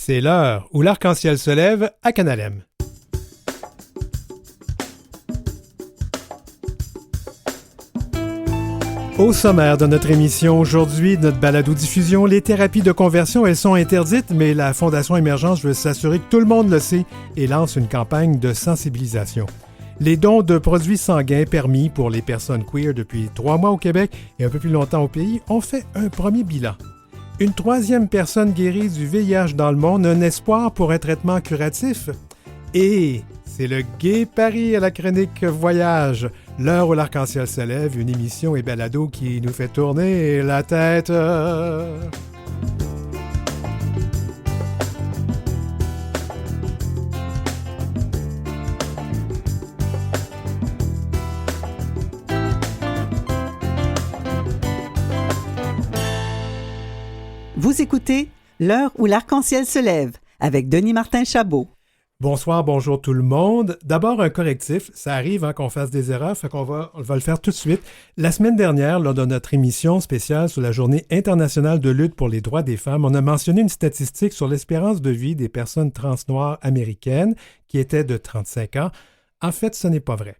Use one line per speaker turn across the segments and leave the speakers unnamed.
C'est l'heure où l'arc-en-ciel se lève à Canalem. Au sommaire de notre émission aujourd'hui, notre balado-diffusion, les thérapies de conversion, elles sont interdites, mais la Fondation Émergence veut s'assurer que tout le monde le sait et lance une campagne de sensibilisation. Les dons de produits sanguins permis pour les personnes queer depuis 3 mois au Québec et un peu plus longtemps au pays ont fait un premier bilan. Une 3e personne guérie du VIH dans le monde, un espoir pour un traitement curatif. Et c'est le Gay Paris à la chronique Voyage. L'heure où l'arc-en-ciel se lève, une émission et balado qui nous fait tourner la tête.
Vous écoutez L'heure où l'arc-en-ciel se lève avec Denis Martin Chabot.
Bonsoir, bonjour tout le monde. D'abord, un correctif. Ça arrive qu'on fasse des erreurs, fait qu'on va le faire tout de suite. La semaine dernière, lors de notre émission spéciale sur la Journée internationale de lutte pour les droits des femmes, on a mentionné une statistique sur l'espérance de vie des personnes transnoires américaines qui était de 35 ans. En fait, ce n'est pas vrai.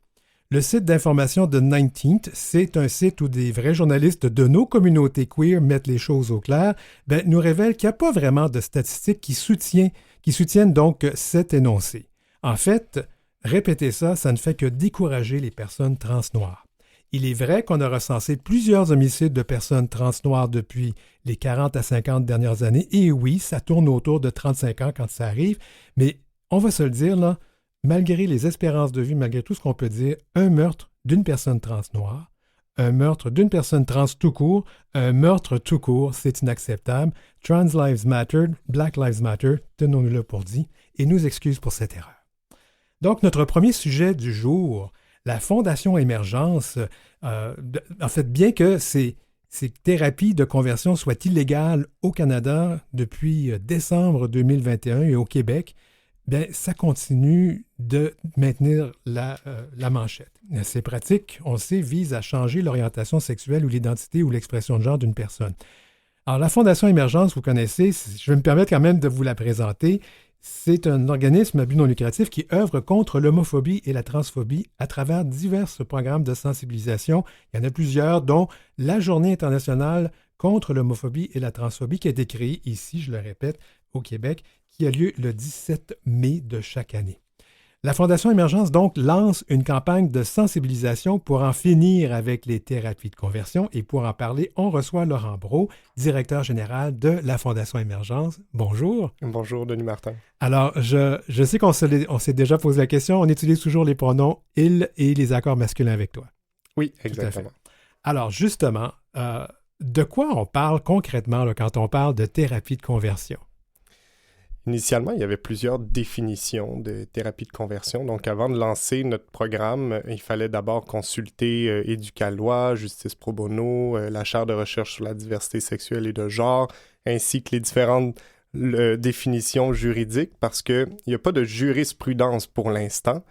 Le site d'information de 19th, c'est un site où des vrais journalistes de nos communautés queer mettent les choses au clair, nous révèle qu'il n'y a pas vraiment de statistiques qui soutiennent donc cet énoncé. En fait, répéter ça, ça ne fait que décourager les personnes transnoires. Il est vrai qu'on a recensé plusieurs homicides de personnes transnoires depuis les 40 à 50 dernières années, et oui, ça tourne autour de 35 ans quand ça arrive, mais on va se le dire, là, malgré les espérances de vie, malgré tout ce qu'on peut dire, un meurtre d'une personne transnoire, un meurtre d'une personne trans tout court, un meurtre tout court, c'est inacceptable. Trans Lives Matter, Black Lives Matter, tenons-nous-le pour dit, et nous excuse pour cette erreur. Donc, notre premier sujet du jour, la Fondation Émergence, en fait, bien que ces thérapies de conversion soient illégales au Canada depuis décembre 2021 et au Québec, ça continue de maintenir la manchette. Ces pratiques, on le sait, visent à changer l'orientation sexuelle ou l'identité ou l'expression de genre d'une personne. Alors, la Fondation Émergence, vous connaissez, je vais me permettre quand même de vous la présenter. C'est un organisme à but non lucratif qui œuvre contre l'homophobie et la transphobie à travers divers programmes de sensibilisation. Il y en a plusieurs, dont la Journée internationale contre l'homophobie et la transphobie qui a été créée ici, je le répète, au Québec, qui a lieu le 17 mai de chaque année. La Fondation Émergence, donc, lance une campagne de sensibilisation pour en finir avec les thérapies de conversion. Et pour en parler, on reçoit Laurent Brault, directeur général de la Fondation Émergence. Bonjour.
Bonjour, Denis Martin.
Alors, je sais qu'on s'est déjà posé la question. On utilise toujours les pronoms « il » et les accords masculins avec toi.
Oui, exactement.
Alors, justement, de quoi on parle concrètement là, quand on parle de thérapie de conversion?
Initialement, il y avait plusieurs définitions de thérapie de conversion. Donc, avant de lancer notre programme, il fallait d'abord consulter Éducalois, Justice Pro Bono, la chaire de recherche sur la diversité sexuelle et de genre, ainsi que les différentes définitions juridiques, parce qu'il n'y a pas de jurisprudence pour l'instant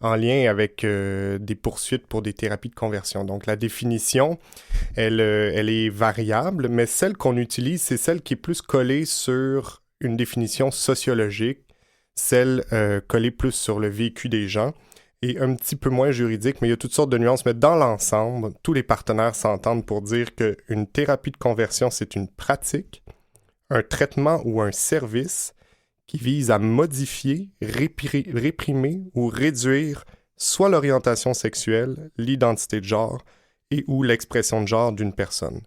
en lien avec des poursuites pour des thérapies de conversion. Donc, la définition, elle est variable, mais celle qu'on utilise, c'est celle qui est plus collée sur une définition sociologique, celle collée plus sur le vécu des gens, et un petit peu moins juridique, mais il y a toutes sortes de nuances. Mais dans l'ensemble, tous les partenaires s'entendent pour dire qu'une thérapie de conversion, c'est une pratique, un traitement ou un service qui vise à modifier, réprimer ou réduire soit l'orientation sexuelle, l'identité de genre et ou l'expression de genre d'une personne.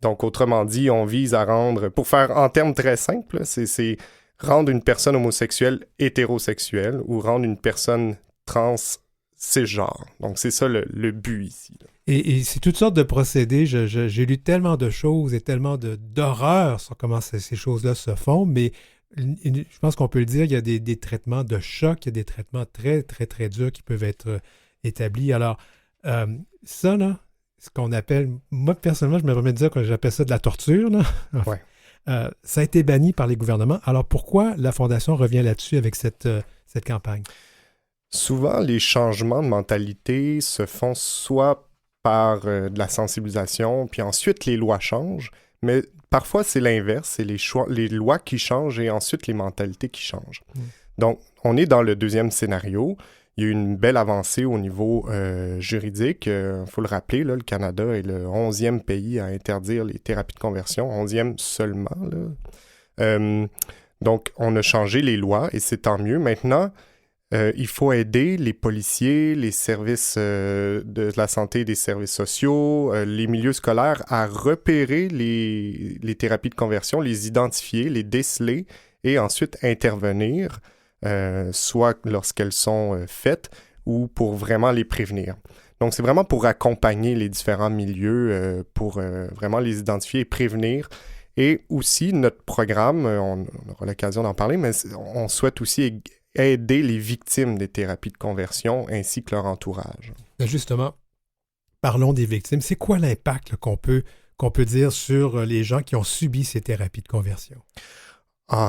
Donc, autrement dit, on vise à rendre, pour faire en termes très simples, c'est rendre une personne homosexuelle hétérosexuelle ou rendre une personne trans cisgenre. Donc, c'est ça le but ici.
Et c'est toutes sortes de procédés. J'ai lu tellement de choses et tellement d'horreurs sur comment ces choses-là se font, mais je pense qu'on peut le dire, il y a des traitements de choc, il y a des traitements très, très, très durs qui peuvent être établis. Alors, ça, là, ce qu'on appelle, moi personnellement, je me permets de dire que j'appelle ça de la torture, là.
Ouais.
Ça a été banni par les gouvernements. Alors pourquoi la Fondation revient là-dessus avec cette campagne?
Souvent, les changements de mentalité se font soit par de la sensibilisation, puis ensuite les lois changent, Mais parfois, c'est l'inverse, c'est les lois qui changent et ensuite les mentalités qui changent. Donc, on est dans le deuxième scénario. Il y a eu une belle avancée au niveau juridique. Il faut le rappeler, là, le Canada est le 11e pays à interdire les thérapies de conversion, 11e seulement. Là. Donc, on a changé les lois et c'est tant mieux. Maintenant, il faut aider les policiers, les services de la santé et des services sociaux, les milieux scolaires à repérer les thérapies de conversion, les identifier, les déceler et ensuite intervenir, soit lorsqu'elles sont faites ou pour vraiment les prévenir. Donc, c'est vraiment pour accompagner les différents milieux, pour vraiment les identifier et prévenir. Et aussi, notre programme, on aura l'occasion d'en parler, mais on souhaite aussi aider les victimes des thérapies de conversion ainsi que leur entourage.
Justement, parlons des victimes. C'est quoi l'impact là, qu'on peut dire sur les gens qui ont subi ces thérapies de conversion?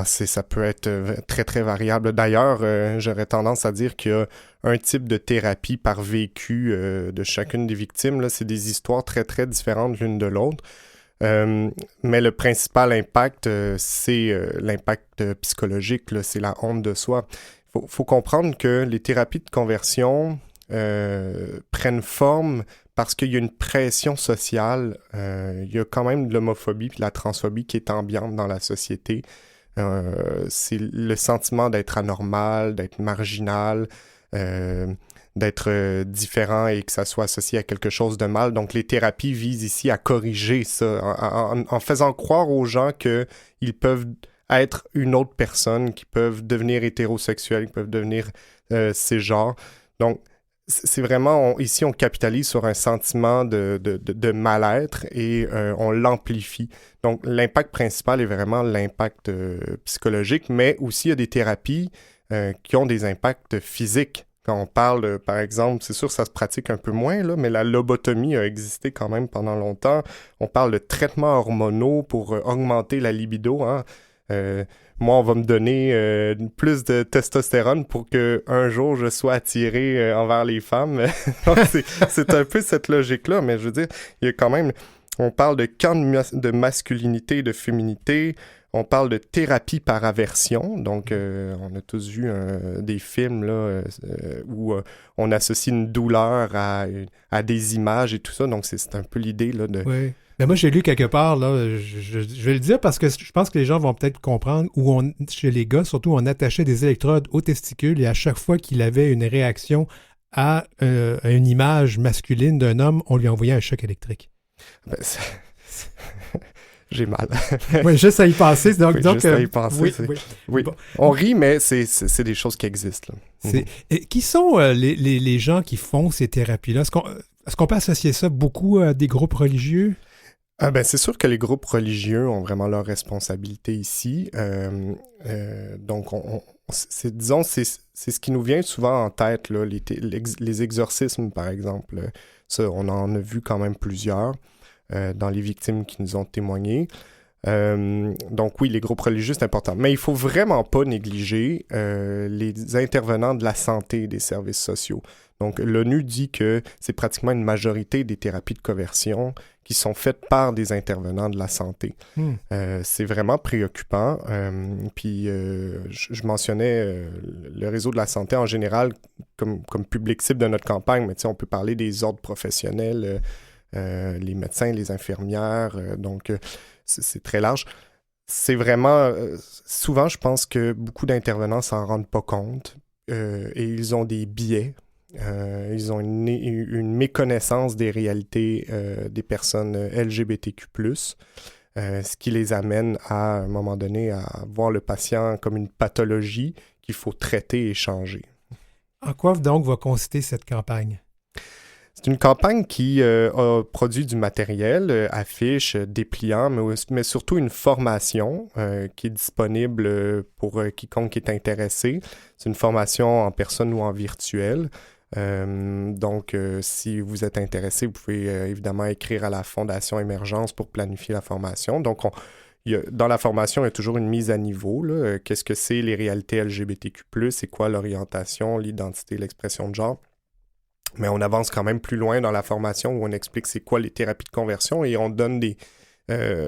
Ça peut être très, très variable. D'ailleurs, j'aurais tendance à dire qu'il y a un type de thérapie par vécu de chacune des victimes. Là, c'est des histoires très, très différentes l'une de l'autre. Mais le principal impact, c'est l'impact psychologique, là, c'est la honte de soi. Faut comprendre que les thérapies de conversion prennent forme parce qu'il y a une pression sociale. Il y a quand même de l'homophobie et de la transphobie qui est ambiante dans la société. C'est le sentiment d'être anormal, d'être marginal, d'être différent et que ça soit associé à quelque chose de mal. Donc, les thérapies visent ici à corriger ça, en faisant croire aux gens qu'ils peuvent être une autre personne, qu'ils peuvent devenir hétérosexuels, qu'ils peuvent devenir cisgenres. Donc, c'est vraiment, ici, on capitalise sur un sentiment de mal-être et on l'amplifie. Donc, l'impact principal est vraiment l'impact psychologique, mais aussi il y a des thérapies qui ont des impacts physiques. Quand on parle, par exemple, c'est sûr que ça se pratique un peu moins, là, mais la lobotomie a existé quand même pendant longtemps. On parle de traitements hormonaux pour augmenter la libido. Hein. Moi, on va me donner plus de testostérone pour qu'un jour, je sois attiré envers les femmes. Donc, c'est un peu cette logique-là, mais je veux dire, il y a quand même... On parle de camp de masculinité et de féminité. On parle de thérapie par aversion. Donc, on a tous vu des films là, où on associe une douleur à des images et tout ça. Donc, c'est un peu l'idée là, de...
Oui. Mais moi, j'ai lu quelque part, là, je vais le dire parce que je pense que les gens vont peut-être comprendre, où chez les gars, surtout, on attachait des électrodes aux testicules et à chaque fois qu'il avait une réaction à une image masculine d'un homme, on lui envoyait un choc électrique.
Ben, j'ai mal.
Oui, juste à y penser. Donc,
juste à y penser. Oui. Bon. On rit, mais c'est des choses qui existent. Là.
Et qui sont les gens qui font ces thérapies-là? Est-ce qu'on peut associer ça beaucoup à des groupes religieux?
C'est sûr que les groupes religieux ont vraiment leur responsabilité ici. Donc, disons, c'est ce qui nous vient souvent en tête, là, les exorcismes, par exemple. Ça, on en a vu quand même plusieurs dans les victimes qui nous ont témoigné. Donc oui, les groupes religieux, c'est important. Mais il ne faut vraiment pas négliger les intervenants de la santé et des services sociaux. Donc l'ONU dit que c'est pratiquement une majorité des thérapies de conversion qui sont faites par des intervenants de la santé. C'est vraiment préoccupant. Puis je mentionnais le réseau de la santé en général comme public cible de notre campagne, mais on peut parler des ordres professionnels, les médecins, les infirmières, donc c'est très large. C'est vraiment... souvent, je pense que beaucoup d'intervenants s'en rendent pas compte et ils ont des biais. Ils ont une méconnaissance des réalités des personnes LGBTQ+, ce qui les amène à un moment donné à voir le patient comme une pathologie qu'il faut traiter et changer.
En quoi donc va consister cette campagne?
C'est une campagne qui a produit du matériel, affiches, dépliants, mais surtout une formation qui est disponible pour quiconque qui est intéressé. C'est une formation en personne ou en virtuel. Donc, si vous êtes intéressé, vous pouvez évidemment écrire à la Fondation Émergence pour planifier la formation. Donc, dans la formation, il y a toujours une mise à niveau. Là. Qu'est-ce que c'est les réalités LGBTQ+, c'est quoi l'orientation, l'identité, l'expression de genre? Mais on avance quand même plus loin dans la formation où on explique c'est quoi les thérapies de conversion et on donne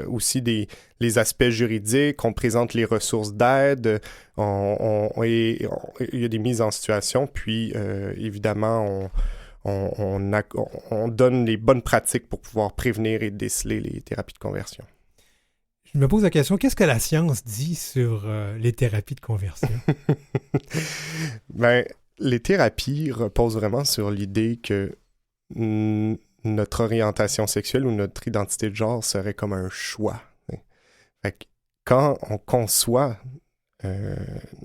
aussi les aspects juridiques, on présente les ressources d'aide, il y a des mises en situation, puis évidemment, on donne les bonnes pratiques pour pouvoir prévenir et déceler les thérapies de conversion.
Je me pose la question, qu'est-ce que la science dit sur les thérapies de conversion?
Ben, les thérapies reposent vraiment sur l'idée que notre orientation sexuelle ou notre identité de genre serait comme un choix. Fait que quand on conçoit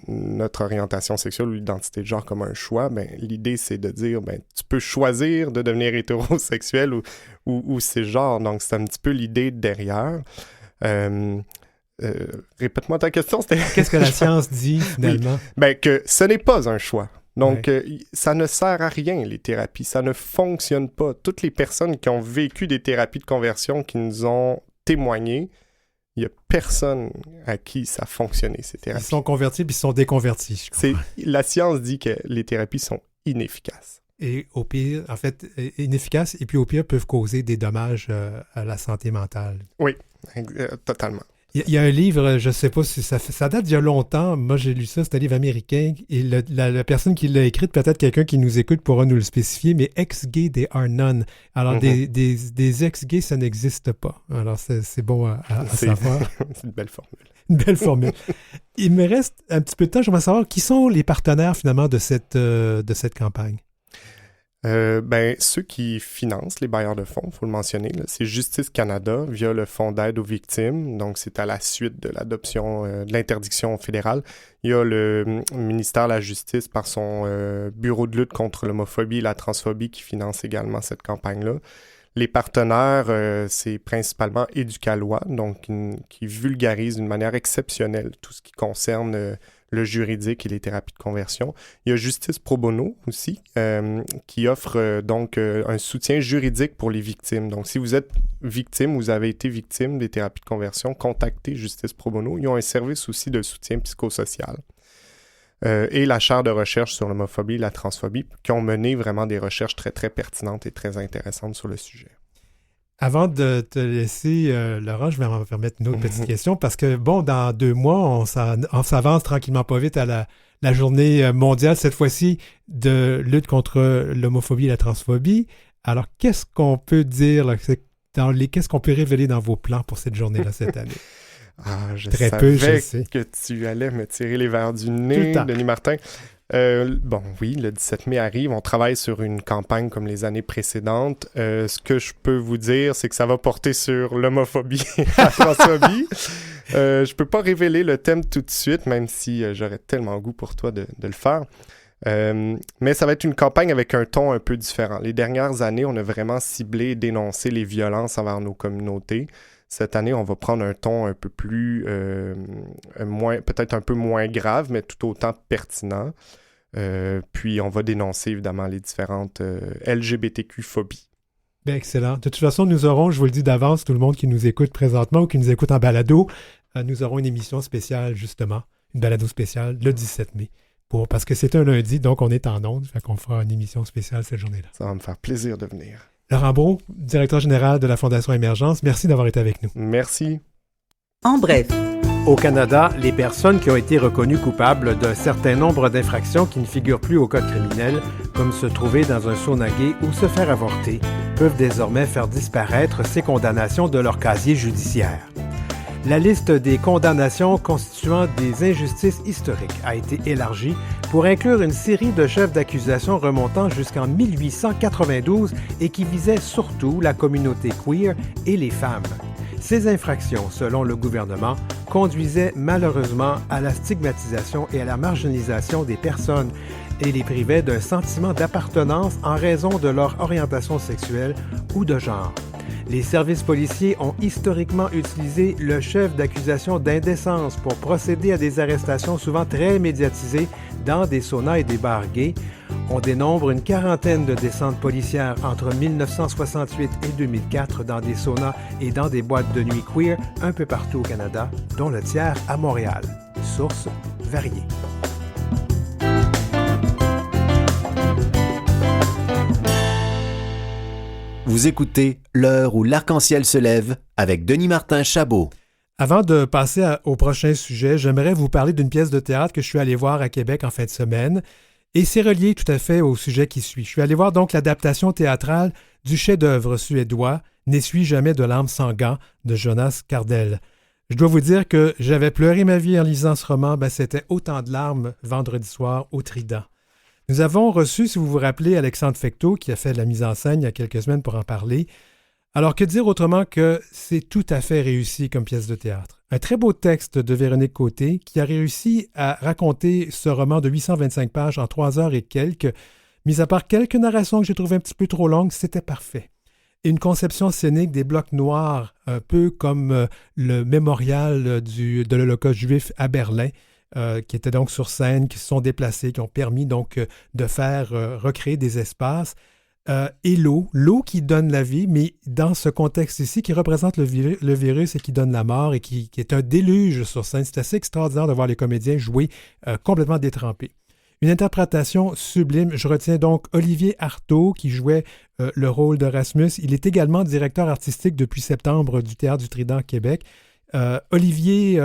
notre orientation sexuelle ou l'identité de genre comme un choix, ben, l'idée, c'est de dire, ben, tu peux choisir de devenir hétérosexuel ou cisgenre. Donc, c'est un petit peu l'idée derrière. Répète-moi ta question.
Qu'est-ce que la science dit, finalement?
Oui. Ben, que ce n'est pas un choix. Donc, ça ne sert à rien, les thérapies. Ça ne fonctionne pas. Toutes les personnes qui ont vécu des thérapies de conversion qui nous ont témoigné, il n'y a personne à qui ça a fonctionné, ces thérapies.
Ils sont convertis puis ils sont déconvertis, je crois.
La science dit que les thérapies sont inefficaces.
Et au pire, en fait, inefficaces et puis au pire peuvent causer des dommages à la santé mentale.
Oui, totalement.
Il y a un livre, je ne sais pas si ça date d'il y a longtemps. Moi, j'ai lu ça, c'est un livre américain. Et la personne qui l'a écrit, peut-être quelqu'un qui nous écoute pourra nous le spécifier, mais ex-gay, there are none. Alors, des ex-gays, ça n'existe pas. Alors, c'est bon à savoir.
C'est une belle formule.
Une belle formule. Il me reste un petit peu de temps. J'aimerais savoir qui sont les partenaires, finalement, de cette campagne.
Ben, ceux qui financent les bailleurs de fonds, il faut le mentionner, là, c'est Justice Canada via le Fonds d'aide aux victimes. Donc, c'est à la suite de l'adoption de l'interdiction fédérale. Il y a le ministère de la Justice par son bureau de lutte contre l'homophobie et la transphobie qui finance également cette campagne-là. Les partenaires, c'est principalement Éducalois, donc qui vulgarise d'une manière exceptionnelle tout ce qui concerne le juridique et les thérapies de conversion. Il y a Justice Pro Bono aussi, qui offre donc un soutien juridique pour les victimes. Donc, si vous êtes victime, vous avez été victime des thérapies de conversion, contactez Justice Pro Bono. Ils ont un service aussi de soutien psychosocial. Et la chaire de recherche sur l'homophobie et la transphobie, qui ont mené vraiment des recherches très, très pertinentes et très intéressantes sur le sujet.
Avant de te laisser, Laurent, je vais me permettre une autre petite question, parce que, bon, dans 2 mois, on s'avance tranquillement pas vite à la journée mondiale, cette fois-ci, de lutte contre l'homophobie et la transphobie. Alors, qu'est-ce qu'on peut dire, là, qu'est-ce qu'on peut révéler dans vos plans pour cette journée-là, cette année?
Je savais que tu allais me tirer les verres du nez, Denis Martin. Bon, oui, le 17 mai arrive. On travaille sur une campagne comme les années précédentes. Ce que je peux vous dire, c'est que ça va porter sur l'homophobie et la transphobie. Je peux pas révéler le thème tout de suite, même si j'aurais tellement goût pour toi de le faire. Mais ça va être une campagne avec un ton un peu différent. Les dernières années, on a vraiment ciblé et dénoncé les violences envers nos communautés. Cette année, on va prendre un ton un peu plus, peut-être un peu moins grave, mais tout autant pertinent. Puis, on va dénoncer évidemment les différentes LGBTQ-phobies.
Bien, excellent. De toute façon, nous aurons, je vous le dis d'avance, tout le monde qui nous écoute présentement ou qui nous écoute en balado, nous aurons une émission spéciale, justement, une balado spéciale le 17 mai. Parce que c'est un lundi, donc on est en ondes, fait qu'on fera une émission spéciale cette journée-là.
Ça va me faire plaisir de venir.
Laurent Brault, directeur général de la Fondation Émergence, merci d'avoir été avec nous.
Merci.
En bref.
Au Canada, les personnes qui ont été reconnues coupables d'un certain nombre d'infractions qui ne figurent plus au code criminel, comme se trouver dans un sauna gay ou se faire avorter, peuvent désormais faire disparaître ces condamnations de leur casier judiciaire. La liste des condamnations constituant des injustices historiques a été élargie pour inclure une série de chefs d'accusation remontant jusqu'en 1892 et qui visaient surtout la communauté queer et les femmes. Ces infractions, selon le gouvernement, conduisaient malheureusement à la stigmatisation et à la marginalisation des personnes et les privaient d'un sentiment d'appartenance en raison de leur orientation sexuelle ou de genre. Les services policiers ont historiquement utilisé le chef d'accusation d'indécence pour procéder à des arrestations souvent très médiatisées dans des saunas et des bars gays. On dénombre une quarantaine de descentes policières entre 1968 et 2004 dans des saunas et dans des boîtes de nuit queer un peu partout au Canada, dont le tiers à Montréal. Sources variées.
Vous écoutez L'heure où l'arc-en-ciel se lève avec Denis Martin Chabot.
Avant de passer au prochain sujet, j'aimerais vous parler d'une pièce de théâtre que je suis allé voir à Québec en fin de semaine. Et c'est relié tout à fait au sujet qui suit. Je suis allé voir donc l'adaptation théâtrale du chef-d'œuvre suédois N'essuie jamais de larmes sans gants de Jonas Gardell. Je dois vous dire que j'avais pleuré ma vie en lisant ce roman. C'était autant de larmes vendredi soir au Trident. Nous avons reçu, si vous vous rappelez, Alexandre Fecteau qui a fait de la mise en scène il y a quelques semaines pour en parler. Alors que dire autrement que c'est tout à fait réussi comme pièce de théâtre. Un très beau texte de Véronique Côté qui a réussi à raconter ce roman de 825 pages en 3 heures et quelques. Mis à part quelques narrations que j'ai trouvées un petit peu trop longues, c'était parfait. Et une conception scénique des blocs noirs, un peu comme le mémorial de l'Holocauste juif à Berlin, qui était donc sur scène, qui se sont déplacés, qui ont permis donc de faire recréer des espaces. Et l'eau qui donne la vie, mais dans ce contexte ici, qui représente le virus et qui donne la mort et qui est un déluge sur scène. C'est assez extraordinaire de voir les comédiens jouer complètement détrempés. Une interprétation sublime. Je retiens donc Olivier Artaud qui jouait le rôle de Rasmus. Il est également directeur artistique depuis septembre du Théâtre du Trident Québec. Olivier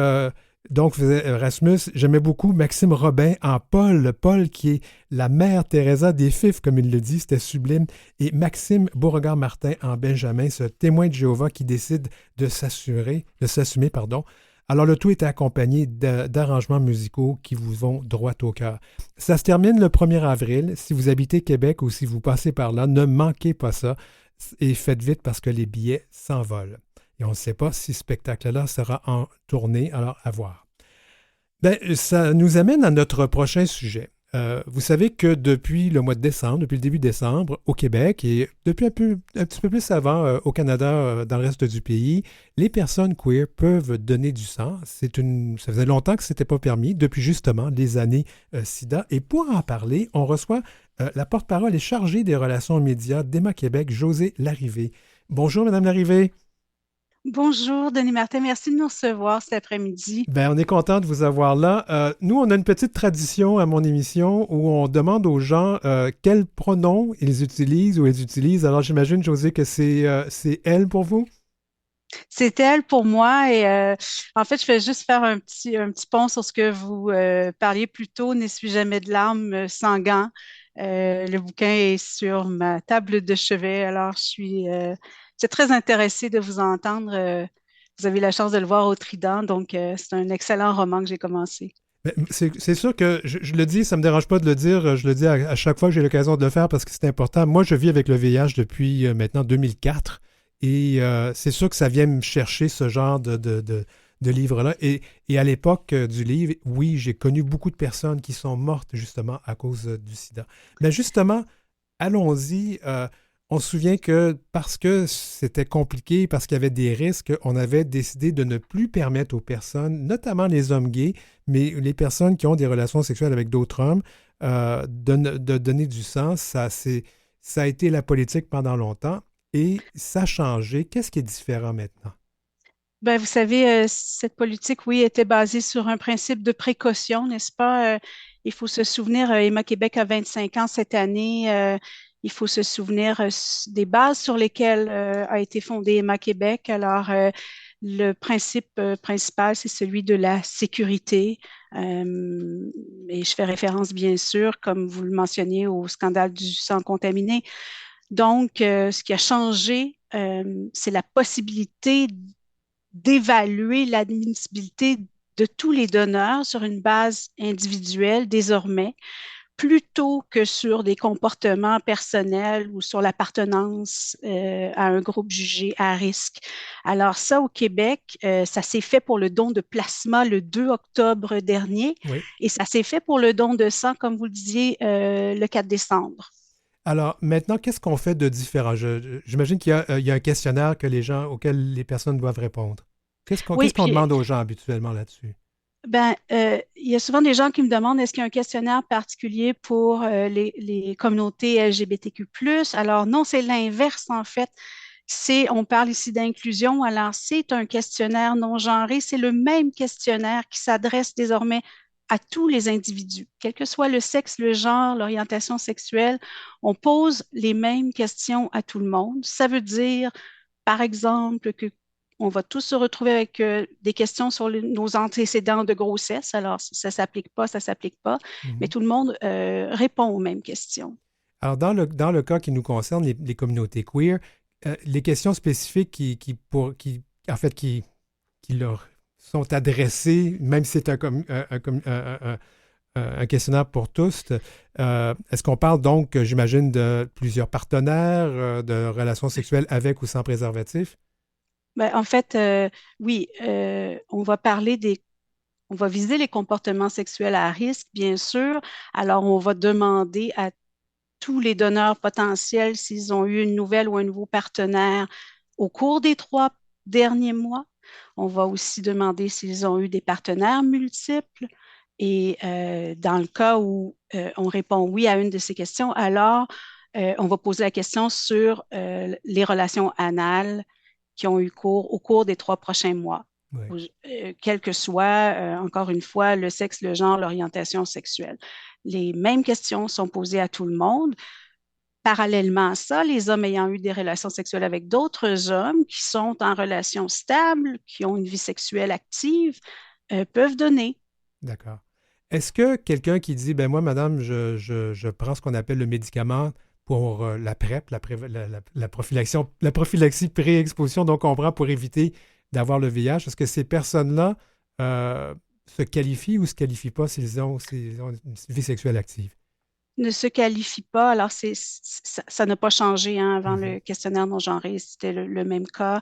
donc faisait Rasmus. J'aimais beaucoup Maxime Robin en Paul. Paul qui est la mère Teresa des Fifs, comme il le dit, c'était sublime. Et Maxime Beauregard-Martin en Benjamin, ce témoin de Jéhovah qui décide de s'assumer. Alors, le tout était accompagné d'arrangements musicaux qui vous vont droit au cœur. Ça se termine le 1er avril. Si vous habitez Québec ou si vous passez par là, ne manquez pas ça et faites vite parce que les billets s'envolent. Et on ne sait pas si ce spectacle-là sera en tournée, alors à voir. Ça nous amène à notre prochain sujet. Vous savez que depuis le mois de décembre, depuis le début décembre, au Québec et depuis un petit peu plus avant au Canada, dans le reste du pays, les personnes queer peuvent donner du sang. Ça faisait longtemps que ce n'était pas permis, depuis justement les années SIDA. Et pour en parler, on reçoit la porte-parole et chargée des relations médias d'Emma Québec, Josée Larrivée. Bonjour, Madame Larrivée.
Bonjour, Denis Martin. Merci de nous recevoir cet après-midi.
On est content de vous avoir là. Nous, on a une petite tradition à mon émission où on demande aux gens quels pronoms ils utilisent ou elles utilisent. Alors, j'imagine, Josée, que c'est elle pour vous?
C'est elle pour moi et en fait, je vais juste faire un petit pont sur ce que vous parliez plus tôt, N'essuie jamais de larmes sans gants. Le bouquin est sur ma table de chevet, alors j'étais très intéressée de vous entendre. Vous avez la chance de le voir au Trident, donc c'est un excellent roman que j'ai commencé.
C'est sûr que je le dis, ça ne me dérange pas de le dire, je le dis à chaque fois que j'ai l'occasion de le faire parce que c'est important. Moi, je vis avec le VIH depuis maintenant 2004 et c'est sûr que ça vient me chercher ce genre de livre-là. Et à l'époque du livre, oui, j'ai connu beaucoup de personnes qui sont mortes justement à cause du sida. Mais justement, allons-y. On se souvient que parce que c'était compliqué, parce qu'il y avait des risques, on avait décidé de ne plus permettre aux personnes, notamment les hommes gays, mais les personnes qui ont des relations sexuelles avec d'autres hommes, de donner du sang. Ça a été la politique pendant longtemps et ça a changé. Qu'est-ce qui est différent maintenant?
Vous savez, cette politique, oui, était basée sur un principe de précaution, n'est-ce pas? Il faut se souvenir, Emma Québec a 25 ans cette année. Il faut se souvenir des bases sur lesquelles a été fondée Emma Québec. Alors, le principe principal, c'est celui de la sécurité. Et je fais référence, bien sûr, comme vous le mentionniez, au scandale du sang contaminé. Donc, ce qui a changé, c'est la possibilité d'évaluer l'admissibilité de tous les donneurs sur une base individuelle désormais, plutôt que sur des comportements personnels ou sur l'appartenance à un groupe jugé à risque. Alors ça, au Québec, ça s'est fait pour le don de plasma le 2 octobre dernier
Oui.
et ça s'est fait pour le don de sang, comme vous le disiez, le 4 décembre.
Alors, maintenant, qu'est-ce qu'on fait de différent? J'imagine qu'il y a un questionnaire auquel les personnes doivent répondre. Qu'est-ce qu'on demande aux gens habituellement là-dessus?
Il y a souvent des gens qui me demandent est-ce qu'il y a un questionnaire particulier pour les communautés LGBTQ+. Alors non, c'est l'inverse en fait. On parle ici d'inclusion, alors c'est un questionnaire non genré. C'est le même questionnaire qui s'adresse désormais à tous les individus, quel que soit le sexe, le genre, l'orientation sexuelle. On pose les mêmes questions à tout le monde. Ça veut dire, par exemple, que on va tous se retrouver avec des questions sur nos antécédents de grossesse. Alors, ça ne s'applique pas, ça ne s'applique pas, mais
Mhm.
tout le monde répond aux mêmes questions.
Alors, dans le cas qui nous concerne, les communautés queer, les questions spécifiques en fait, qui leur sont adressées, même si c'est un questionnaire pour tous, est-ce qu'on parle donc, j'imagine, de plusieurs partenaires, de relations sexuelles avec ou sans préservatif?
Ben, en fait, oui, on va viser les comportements sexuels à risque, bien sûr. Alors, on va demander à tous les donneurs potentiels s'ils ont eu une nouvelle ou un nouveau partenaire au cours des 3 derniers mois. On va aussi demander s'ils ont eu des partenaires multiples. Et dans le cas où on répond oui à une de ces questions, alors on va poser la question sur les relations anales qui ont eu cours au cours des 3 prochains mois,
Oui.
quel que soit, encore une fois, le sexe, le genre, l'orientation sexuelle. Les mêmes questions sont posées à tout le monde. Parallèlement à ça, les hommes ayant eu des relations sexuelles avec d'autres hommes qui sont en relation stable, qui ont une vie sexuelle active, peuvent donner.
D'accord. Est-ce que quelqu'un qui dit, ben moi, madame, je prends ce qu'on appelle le médicament pour la PrEP, la prophylaxie pré-exposition, donc on prend pour éviter d'avoir le VIH, est-ce que ces personnes-là se qualifient ou se qualifient pas s'ils ont une vie sexuelle active?
Ne se qualifient pas. Alors, ça n'a pas changé hein, avant
Mhm.
le questionnaire non genré. C'était le même cas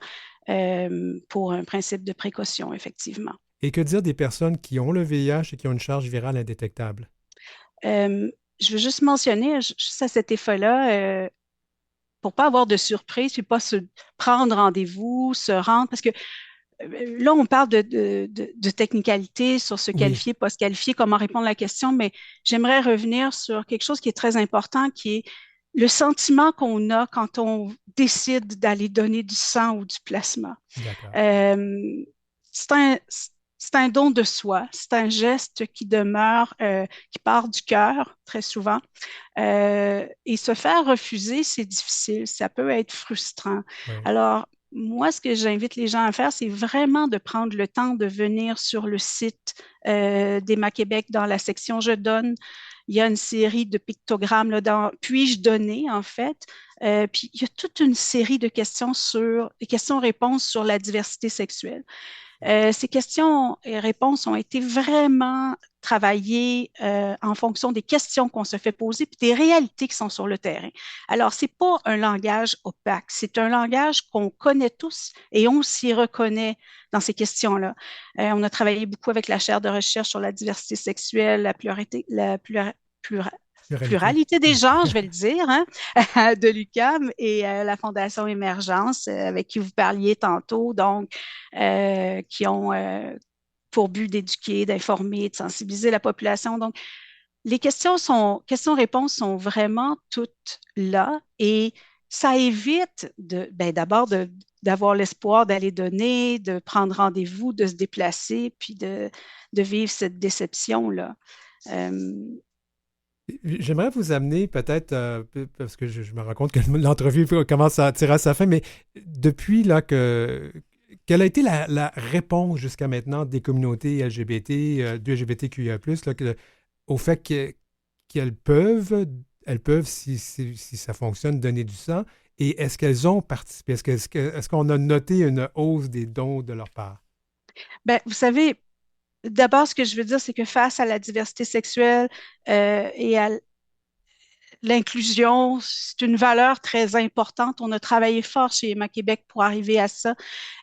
pour un principe de précaution, effectivement.
Et que dire des personnes qui ont le VIH et qui ont une charge virale indétectable?
Euh, je veux juste mentionner, juste à cet effet-là, pour pas avoir de surprise, puis pas se prendre rendez-vous, se rendre, parce que là, on parle de technicalité sur se
Oui.
qualifier, pas se qualifier, comment répondre à la question, mais j'aimerais revenir sur quelque chose qui est très important, qui est le sentiment qu'on a quand on décide d'aller donner du sang ou du plasma.
D'accord.
Euh, c'est c'est un don de soi, c'est un geste qui demeure, qui part du cœur très souvent. Et se faire refuser, c'est difficile, ça peut être frustrant.
Oui.
Alors, moi, ce que j'invite les gens à faire, c'est vraiment de prendre le temps de venir sur le site d'Emma Québec dans la section Je donne. Il y a une série de pictogrammes là, dans Puis-je donner, en fait. Puis il y a toute une série de questions sur des questions-réponses sur la diversité sexuelle. Ces questions et réponses ont été vraiment travaillées en fonction des questions qu'on se fait poser puis des réalités qui sont sur le terrain. Alors, c'est pas un langage opaque, c'est un langage qu'on connaît tous et on s'y reconnaît dans ces questions-là. On a travaillé beaucoup avec la chaire de recherche sur la diversité sexuelle,
Pluralité.
pluralité des
Oui.
genres, je vais le dire, hein, de l'UQAM et la Fondation Émergence, avec qui vous parliez tantôt, donc, qui ont pour but d'éduquer, d'informer, de sensibiliser la population. Donc, les questions-réponses sont vraiment toutes là et ça évite ben, d'abord d'avoir l'espoir d'aller donner, de prendre rendez-vous, de se déplacer, puis de vivre cette déception-là. Euh,
J'aimerais vous amener peut-être, parce que je me rends compte que l'entrevue commence à tirer à sa fin, mais depuis là quelle a été la réponse jusqu'à maintenant des communautés LGBT, du LGBTQIA+, là, au fait elles peuvent, si ça fonctionne, donner du sang, et est-ce qu'elles ont participé? Est-ce qu'on a noté une hausse des dons de leur part?
ben, vous savez, d'abord, ce que je veux dire, c'est que face à la diversité sexuelle et à l'inclusion, c'est une valeur très importante. On a travaillé fort chez Emma Québec pour arriver à ça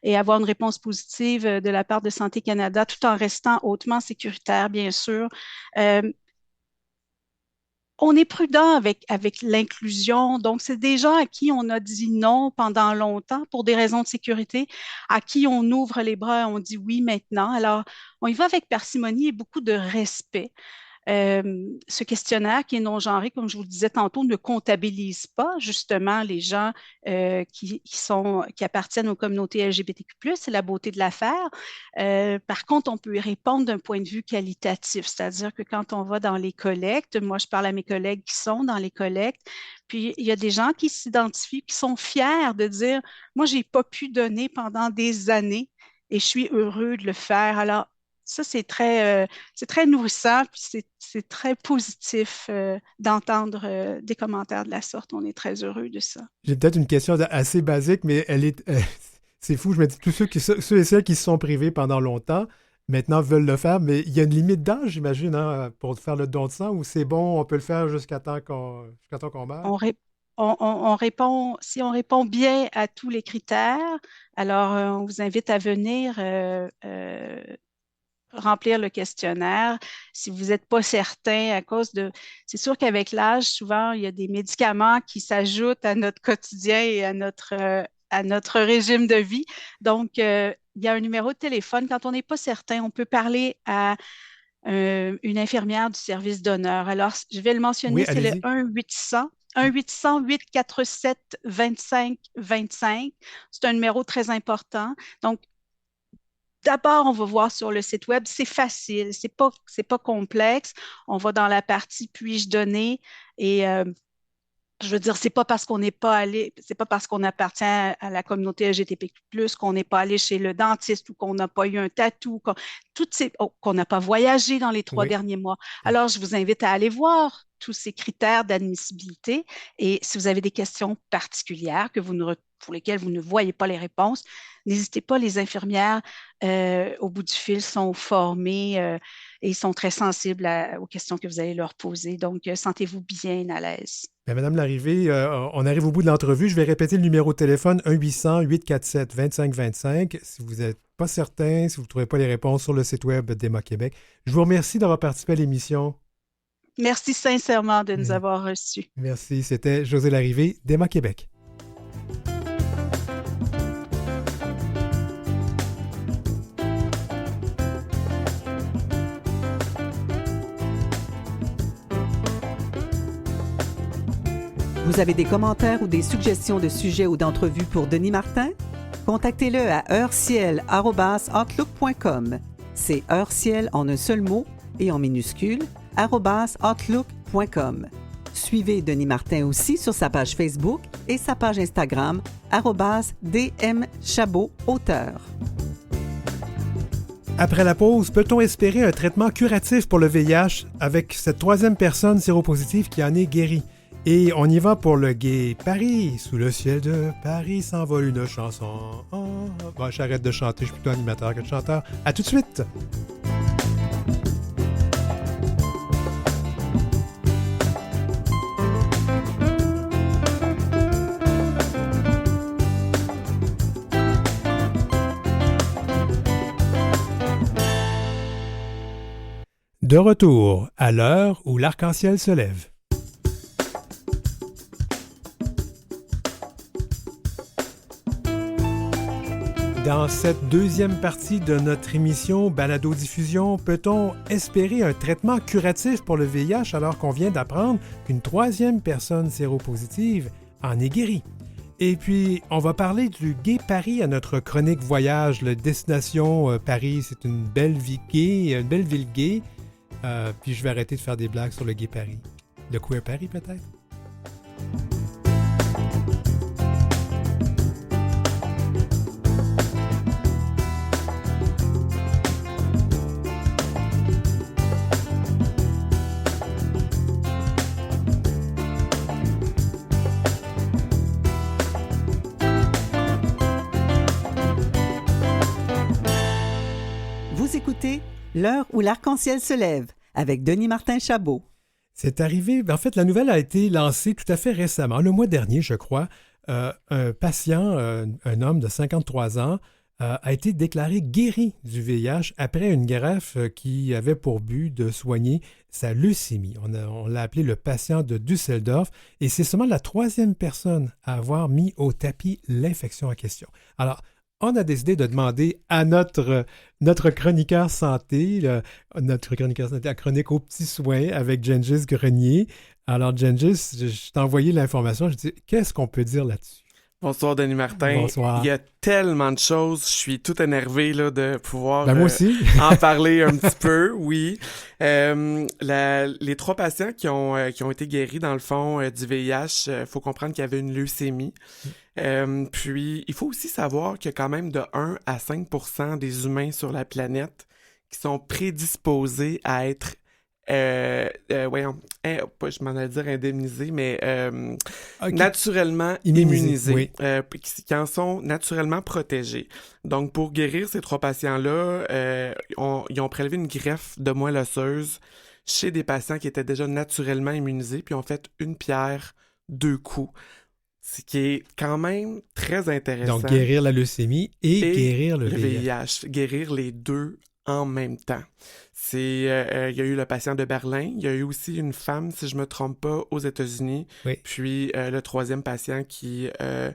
et avoir une réponse positive de la part de Santé Canada, tout en restant hautement sécuritaire, bien sûr. Euh, on est prudent avec l'inclusion. Donc, c'est des gens à qui on a dit non pendant longtemps pour des raisons de sécurité, à qui on ouvre les bras et on dit oui maintenant. Alors, on y va avec parcimonie et beaucoup de respect. Ce questionnaire qui est non-genré, comme je vous le disais tantôt, ne comptabilise pas justement les gens qui appartiennent aux communautés LGBTQ+, c'est la beauté de l'affaire. Par contre, on peut y répondre d'un point de vue qualitatif, c'est-à-dire que quand on va dans les collectes, moi je parle à mes collègues qui sont dans les collectes, puis il y a des gens qui s'identifient, qui sont fiers de dire, moi j'ai pas pu donner pendant des années et je suis heureux de le faire. Alors, ça, c'est très nourrissant, puis c'est très positif d'entendre des commentaires de la sorte. On est très heureux de ça.
J'ai peut-être une question assez basique, mais c'est fou. Je me dis, tous ceux et celles qui se sont privés pendant longtemps, maintenant veulent le faire, mais il y a une limite d'âge, j'imagine, hein, pour faire le don de sang, ou c'est bon, on peut le faire jusqu'à temps qu'on meurt?
On répond, si on répond bien à tous les critères, alors on vous invite à venir remplir le questionnaire. Si vous n'êtes pas certain à cause de... C'est sûr qu'avec l'âge, souvent, il y a des médicaments qui s'ajoutent à notre quotidien et à notre régime de vie. Donc, il y a un numéro de téléphone. Quand on n'est pas certain, on peut parler à une infirmière du service d'honneur. Alors, je vais le mentionner,
Oui,
c'est le
allez-y.
1-800. 1-800-847-25-25. C'est un numéro très important. Donc, d'abord, on va voir sur le site web, c'est facile, c'est pas complexe. On va dans la partie puis-je donner et je veux dire, c'est pas parce qu'on n'est pas allé, c'est pas parce qu'on appartient à la communauté LGBTQ+, qu'on n'est pas allé chez le dentiste ou qu'on n'a pas eu un tatou, qu'on n'a pas voyagé dans les 3 derniers mois. Alors, je vous invite à aller voir tous ces critères d'admissibilité et si vous avez des questions particulières pour lesquelles vous ne voyez pas les réponses, n'hésitez pas, les infirmières au bout du fil sont formées et ils sont très sensibles aux questions que vous allez leur poser. Donc, sentez-vous bien à l'aise.
Bien, Madame Larrivée, on arrive au bout de l'entrevue. Je vais répéter le numéro de téléphone 1-800-847-2525. Si vous n'êtes pas certain, si vous ne trouvez pas les réponses sur le site web d'Emma Québec. Je vous remercie d'avoir participé à l'émission.
Merci sincèrement de nous avoir reçus.
Merci. C'était José Larrivée d'Emma Québec.
Vous avez des commentaires ou des suggestions de sujets ou d'entrevues pour Denis Martin? Contactez-le à heureciel@outlook.com. C'est heureciel en un seul mot et en minuscule @outlook.com. Suivez Denis Martin aussi sur sa page Facebook et sa page Instagram @dmchabot-auteur.
Après la pause, peut-on espérer un traitement curatif pour le VIH avec cette troisième personne séropositive qui en est guérie? Et on y va pour le Gay Paris. Sous le ciel de Paris s'envole une chanson. Oh. Bon, j'arrête de chanter, je suis plutôt animateur que chanteur. À tout de suite! De retour à l'heure où l'arc-en-ciel se lève. Dans cette deuxième partie de notre émission Balado-diffusion, peut-on espérer un traitement curatif pour le VIH alors qu'on vient d'apprendre qu'une troisième personne séropositive en est guérie? Et puis, on va parler du Gay Paris à notre chronique voyage. La destination Paris, c'est une belle ville gay, puis je vais arrêter de faire des blagues sur le Gay Paris. Le Queer Paris, peut-être?
L'heure où l'arc-en-ciel se lève, avec Denis Martin Chabot.
C'est arrivé, en fait, la nouvelle a été lancée tout à fait récemment, le mois dernier, je crois. Un patient, un homme de 53 ans, a été déclaré guéri du VIH après une greffe qui avait pour but de soigner sa leucémie. On l'a appelé le patient de Düsseldorf et c'est seulement la troisième personne à avoir mis au tapis l'infection en question. Alors, on a décidé de demander à notre chroniqueur santé, notre chroniqueur santé à Chronique aux petits soins avec Gengis Grenier. Alors, Gengis, je t'ai envoyé l'information. Je dis, qu'est-ce qu'on peut dire là-dessus?
Bonsoir, Denis Martin.
Bonsoir.
Il y a tellement de choses. Je suis tout énervé là, de pouvoir
moi aussi.
en parler un petit peu, oui. Les 3 patients qui ont été guéris, dans le fond, du VIH, faut comprendre qu'il y avait une leucémie. Puis, il faut aussi savoir qu'il y a quand même de 1 à 5% des humains sur la planète qui sont prédisposés à être je m'en allais dire indemnisés, mais
Okay.
naturellement immunisés,
oui.
Qui en sont naturellement protégés. Donc, pour guérir ces 3 patients-là, ils ont prélevé une greffe de moelle osseuse chez des patients qui étaient déjà naturellement immunisés, puis ont fait une pierre, 2 coups. Ce qui est quand même très intéressant.
Donc, guérir la leucémie et guérir le
VIH. Guérir les 2 en même temps. Il y a eu le patient de Berlin, il y a eu aussi une femme, si je me trompe pas, aux États-Unis,
oui.
Puis le 3e patient qui a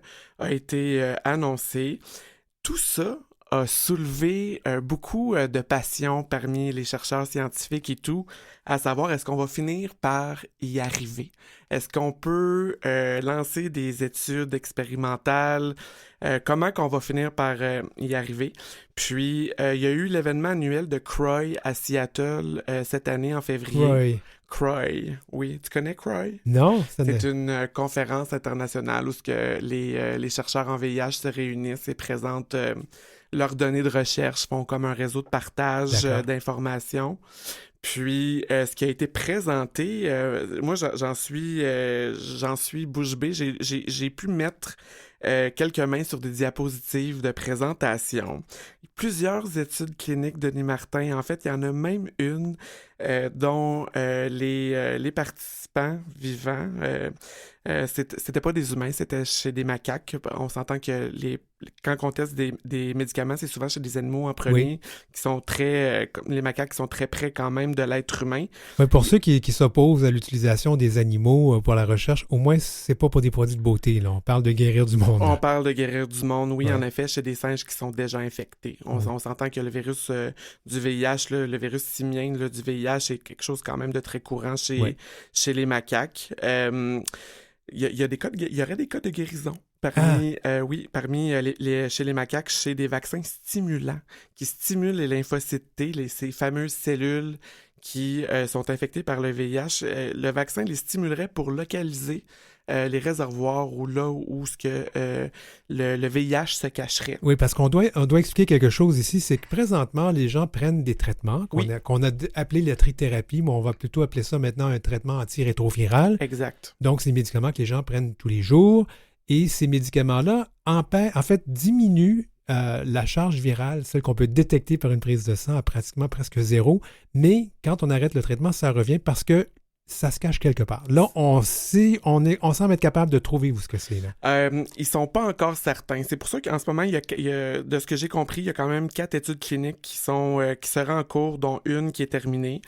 été annoncé. Tout ça a soulevé beaucoup de passion parmi les chercheurs scientifiques et tout, à savoir est-ce qu'on va finir par y arriver? Est-ce qu'on peut lancer des études expérimentales? Comment qu'on va finir par y arriver? Puis, il y a eu l'événement annuel de CROI à Seattle cette année en février. CROI, oui. Tu connais CROI?
Non.
C'est une conférence internationale où les chercheurs en VIH se réunissent et présentent leurs données de recherche, font comme un réseau de partage d'informations. Puis, ce qui a été présenté, moi, j'en suis bouche bée. J'ai pu mettre quelques mains sur des diapositives de présentation. Plusieurs études cliniques de Denis Martin. En fait, il y en a même une dont les participants vivants, c'était pas des humains, c'était chez des macaques. On s'entend que quand on teste des médicaments, c'est souvent chez des animaux en premier, qui sont les macaques qui sont très près quand même de l'être humain.
Oui, pour ceux qui s'opposent à l'utilisation des animaux pour la recherche, au moins, c'est pas pour des produits de beauté. Là. On parle de guérir du monde.
On parle de guérir du monde, oui, en effet, chez des singes qui sont déjà infectés. On s'entend que le virus du VIH, le virus simien du VIH, est quelque chose quand même de très courant chez les macaques. Il y aurait des cas de guérison chez les macaques, chez des vaccins stimulants qui stimulent les lymphocytes T, ces fameuses cellules qui sont infectées par le VIH. Le vaccin les stimulerait pour localiser les réservoirs ou là où le VIH se cacherait.
Oui, parce qu'on doit expliquer quelque chose ici, c'est que présentement, les gens prennent des traitements qu'on a appelé la trithérapie, mais on va plutôt appeler ça maintenant un traitement antirétroviral.
Exact.
Donc, c'est des médicaments que les gens prennent tous les jours et ces médicaments-là diminuent la charge virale, celle qu'on peut détecter par une prise de sang à pratiquement presque 0, mais quand on arrête le traitement, ça revient parce que ça se cache quelque part. Là, on semble être capable de trouver où ce que c'est. Là.
Ils sont pas encore certains. C'est pour ça qu'en ce moment, il y a, de ce que j'ai compris, il y a quand même 4 études cliniques qui seraient en cours, dont une qui est terminée.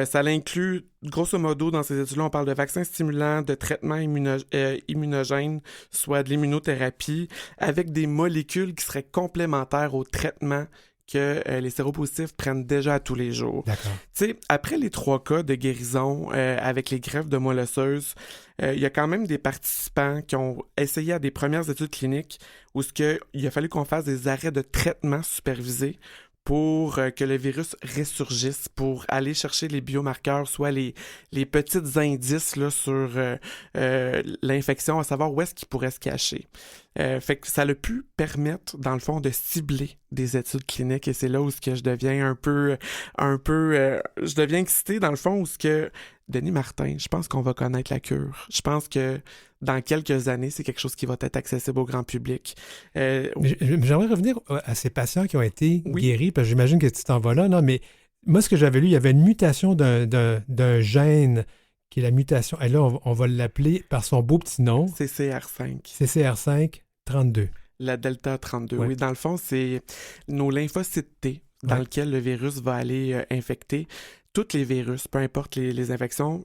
Ça l'inclut, grosso modo, dans ces études-là, on parle de vaccins stimulants, de traitements immunogènes, soit de l'immunothérapie, avec des molécules qui seraient complémentaires au traitement que les séropositifs prennent déjà à tous les jours.
D'accord.
Tu sais, après les 3 cas de guérison avec les greffes de moelle osseuse, il y a quand même des participants qui ont essayé à des premières études cliniques où il a fallu qu'on fasse des arrêts de traitement supervisés pour que le virus ressurgisse, pour aller chercher les biomarqueurs, soit les petits indices là, sur l'infection, à savoir où est-ce qu'il pourrait se cacher. Fait que ça a pu permettre, dans le fond, de cibler des études cliniques, et c'est là où je deviens je deviens excité, dans le fond, où Denis Martin, je pense qu'on va connaître la cure. Je pense que dans quelques années, c'est quelque chose qui va être accessible au grand public.
J'aimerais revenir à ces patients qui ont été guéris, parce que j'imagine que tu t'en vas là, non, mais moi, ce que j'avais lu, il y avait une mutation d'un gène, qui est la mutation, et là, on va l'appeler par son beau petit nom.
CCR5.
CCR5 32.
La Delta 32, oui. Dans le fond, c'est nos lymphocytes T, dans lequel le virus va aller infecter. Tous les virus, peu importe les infections,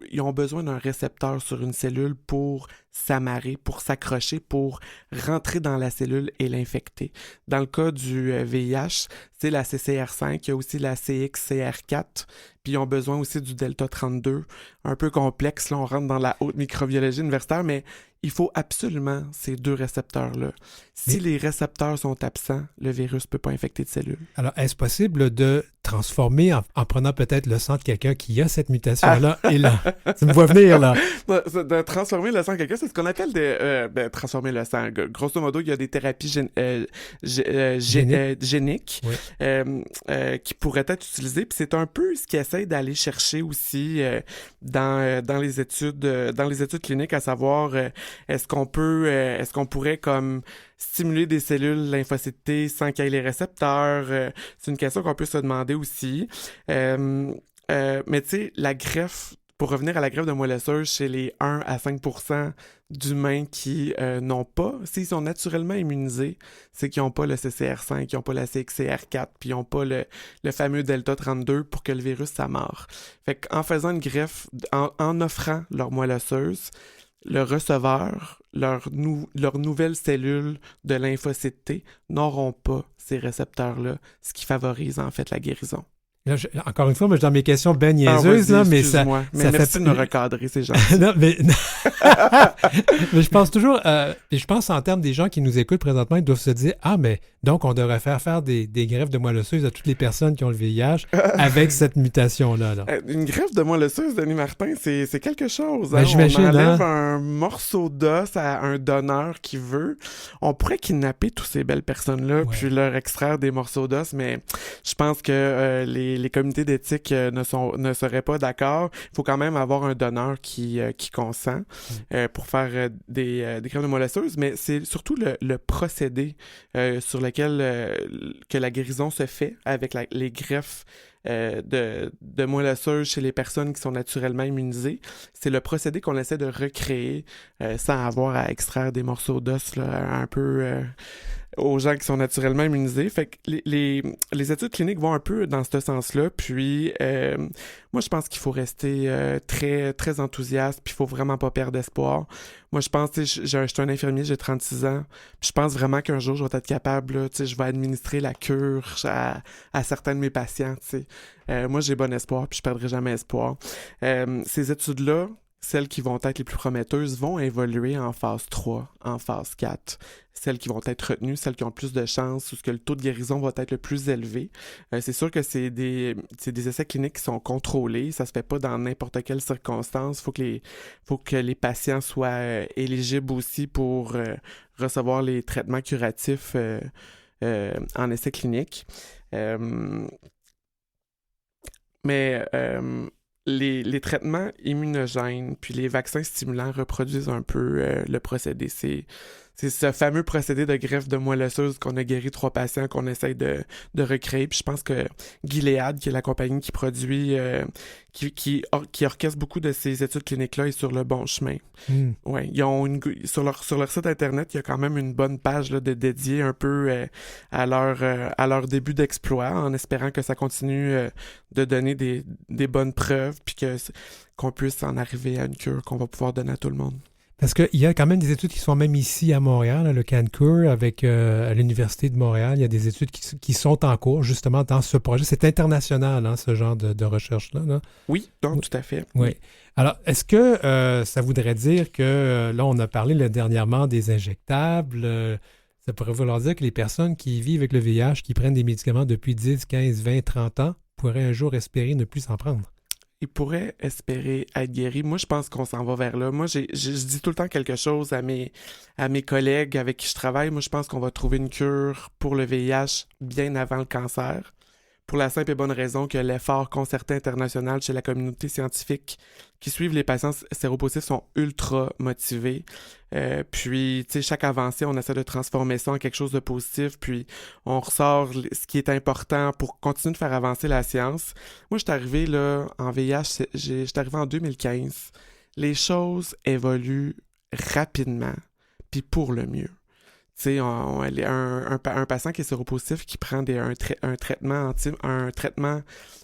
ils ont besoin d'un récepteur sur une cellule pour s'amarrer, pour s'accrocher, pour rentrer dans la cellule et l'infecter. Dans le cas du VIH, c'est la CCR5, il y a aussi la CXCR4, puis ils ont besoin aussi du delta 32, un peu complexe, là on rentre dans la haute microbiologie universitaire, mais il faut absolument ces deux récepteurs-là. Si les récepteurs sont absents, le virus ne peut pas infecter de cellules.
Alors, est-ce possible de transformer en prenant peut-être le sang de quelqu'un qui a cette mutation-là et là? Tu me vois venir, là.
De transformer le sang de quelqu'un, c'est ce qu'on appelle transformer le sang. Grosso modo, il y a des thérapies géniques qui pourraient être utilisées. Puis c'est un peu ce qu'ils essayent d'aller chercher aussi dans les études cliniques, à savoir est-ce qu'on pourrait comme stimuler des cellules lymphocytes T sans qu'il y ait les récepteurs? C'est une question qu'on peut se demander aussi. Mais tu sais, la greffe, pour revenir à la greffe de moelle osseuse, chez les 1 à 5% d'humains qui n'ont pas, s'ils sont naturellement immunisés, c'est qu'ils n'ont pas le CCR5, ils n'ont pas la CXCR4, puis ils n'ont pas le fameux delta 32 pour que le virus s'amarre. Fait qu'en faisant une greffe, en offrant leur moelle osseuse, le receveur, leurs nouvelles cellules de lymphocytes T n'auront pas ces récepteurs-là, ce qui favorise en fait la guérison.
Là, encore une fois, moi, je suis dans mes questions ben niaiseuses, là, mais ça
merci de me recadrer, ces gens.
Non, mais je pense toujours, je pense en termes des gens qui nous écoutent présentement, ils doivent se dire, mais donc on devrait faire des greffes de moelle osseuse à toutes les personnes qui ont le VIH avec cette mutation-là. Là.
Une greffe de moelle osseuse, Denis Martin, c'est quelque chose.
Ben, j'imagine,
on enlève un morceau d'os à un donneur qui veut. On pourrait kidnapper toutes ces belles personnes-là, puis leur extraire des morceaux d'os, mais je pense que les comités d'éthique ne seraient pas d'accord. Il faut quand même avoir un donneur qui consent pour faire des greffes de moelle osseuse, mais c'est surtout le procédé sur lequel que la guérison se fait avec les greffes de moelle osseuse chez les personnes qui sont naturellement immunisées. C'est le procédé qu'on essaie de recréer sans avoir à extraire des morceaux d'os là, un peu aux gens qui sont naturellement immunisés. Fait que les études cliniques vont un peu dans ce sens-là. Puis, moi, je pense qu'il faut rester très, très enthousiaste, puis il faut vraiment pas perdre espoir. Moi, je pense, je suis un infirmier, j'ai 36 ans, puis je pense vraiment qu'un jour, je vais être capable, là, je vais administrer la cure à certains de mes patients, moi, j'ai bon espoir, puis je perdrai jamais espoir. Ces études-là, celles qui vont être les plus prometteuses vont évoluer en phase 3, en phase 4. Celles qui vont être retenues, celles qui ont le plus de chances, ou ce que le taux de guérison va être le plus élevé. C'est sûr que c'est des essais cliniques qui sont contrôlés. Ça se fait pas dans n'importe quelle circonstance. Faut que les patients soient éligibles aussi pour recevoir les traitements curatifs en essai clinique. Mais les traitements immunogènes puis les vaccins stimulants reproduisent un peu le procédé. C'est ce fameux procédé de greffe de moelle osseuse qu'on a guéri 3 patients qu'on essaye de recréer. Puis je pense que Gilead, qui est la compagnie qui produit, qui orchestre beaucoup de ces études cliniques-là, est sur le bon chemin. Ouais, ils ont sur leur site internet, il y a quand même une bonne page là, dédiée un peu à leur début d'exploit, en espérant que ça continue de donner des bonnes preuves, puis qu'on puisse en arriver à une cure qu'on va pouvoir donner à tout le monde.
Parce qu'il y a quand même des études qui sont même ici à Montréal, le CanCure, avec à l'Université de Montréal. Il y a des études qui sont en cours, justement, dans ce projet. C'est international, hein, ce genre de recherche-là. Là.
Oui, donc tout à fait.
Oui. Alors, est-ce que ça voudrait dire que, là, on a parlé dernièrement des injectables. Ça pourrait vouloir dire que les personnes qui vivent avec le VIH, qui prennent des médicaments depuis 10, 15, 20, 30 ans, pourraient un jour espérer ne plus s'en prendre?
Ils pourraient espérer être guéris. Moi, je pense qu'on s'en va vers là. Moi, je dis tout le temps quelque chose à mes collègues avec qui je travaille. Moi, je pense qu'on va trouver une cure pour le VIH bien avant le cancer. Pour la simple et bonne raison que l'effort concerté international chez la communauté scientifique qui suivent les patients séropositifs sont ultra motivés. Puis, tu sais, chaque avancée, on essaie de transformer ça en quelque chose de positif, puis on ressort ce qui est important pour continuer de faire avancer la science. Moi, je suis arrivé là, en VIH, je suis arrivé en 2015. Les choses évoluent rapidement, puis pour le mieux. Tu sais, un patient qui est séropositif qui prend un traitement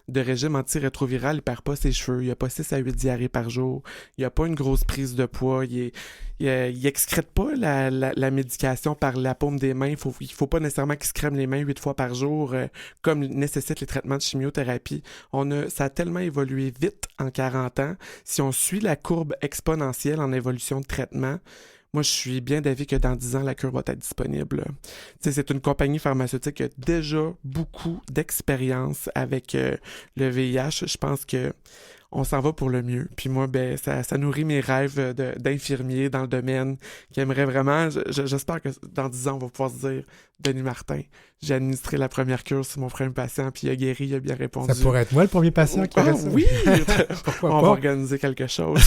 de régime antirétroviral, il perd pas ses cheveux, il a pas 6 à 8 diarrhées par jour, il a pas une grosse prise de poids, il excrète pas la médication par la paume des mains, il faut pas nécessairement qu'il se crème les mains 8 fois par jour, comme nécessitent les traitements de chimiothérapie. Ça a tellement évolué vite en 40 ans. Si on suit la courbe exponentielle en évolution de traitement, moi, je suis bien d'avis que dans 10 ans, la cure va être disponible. Tu sais, c'est une compagnie pharmaceutique qui a déjà beaucoup d'expérience avec le VIH. Je pense que on s'en va pour le mieux. Puis moi, ben, ça nourrit mes rêves d'infirmier dans le domaine qui aimerait vraiment... J'espère que dans 10 ans, on va pouvoir se dire, Denis Martin, j'ai administré la première cure sur mon premier patient, puis il a guéri, il a bien répondu.
Ça pourrait être moi le premier patient qui aurait ça.
Oui!
Pourquoi
on
pas?
va organiser quelque chose.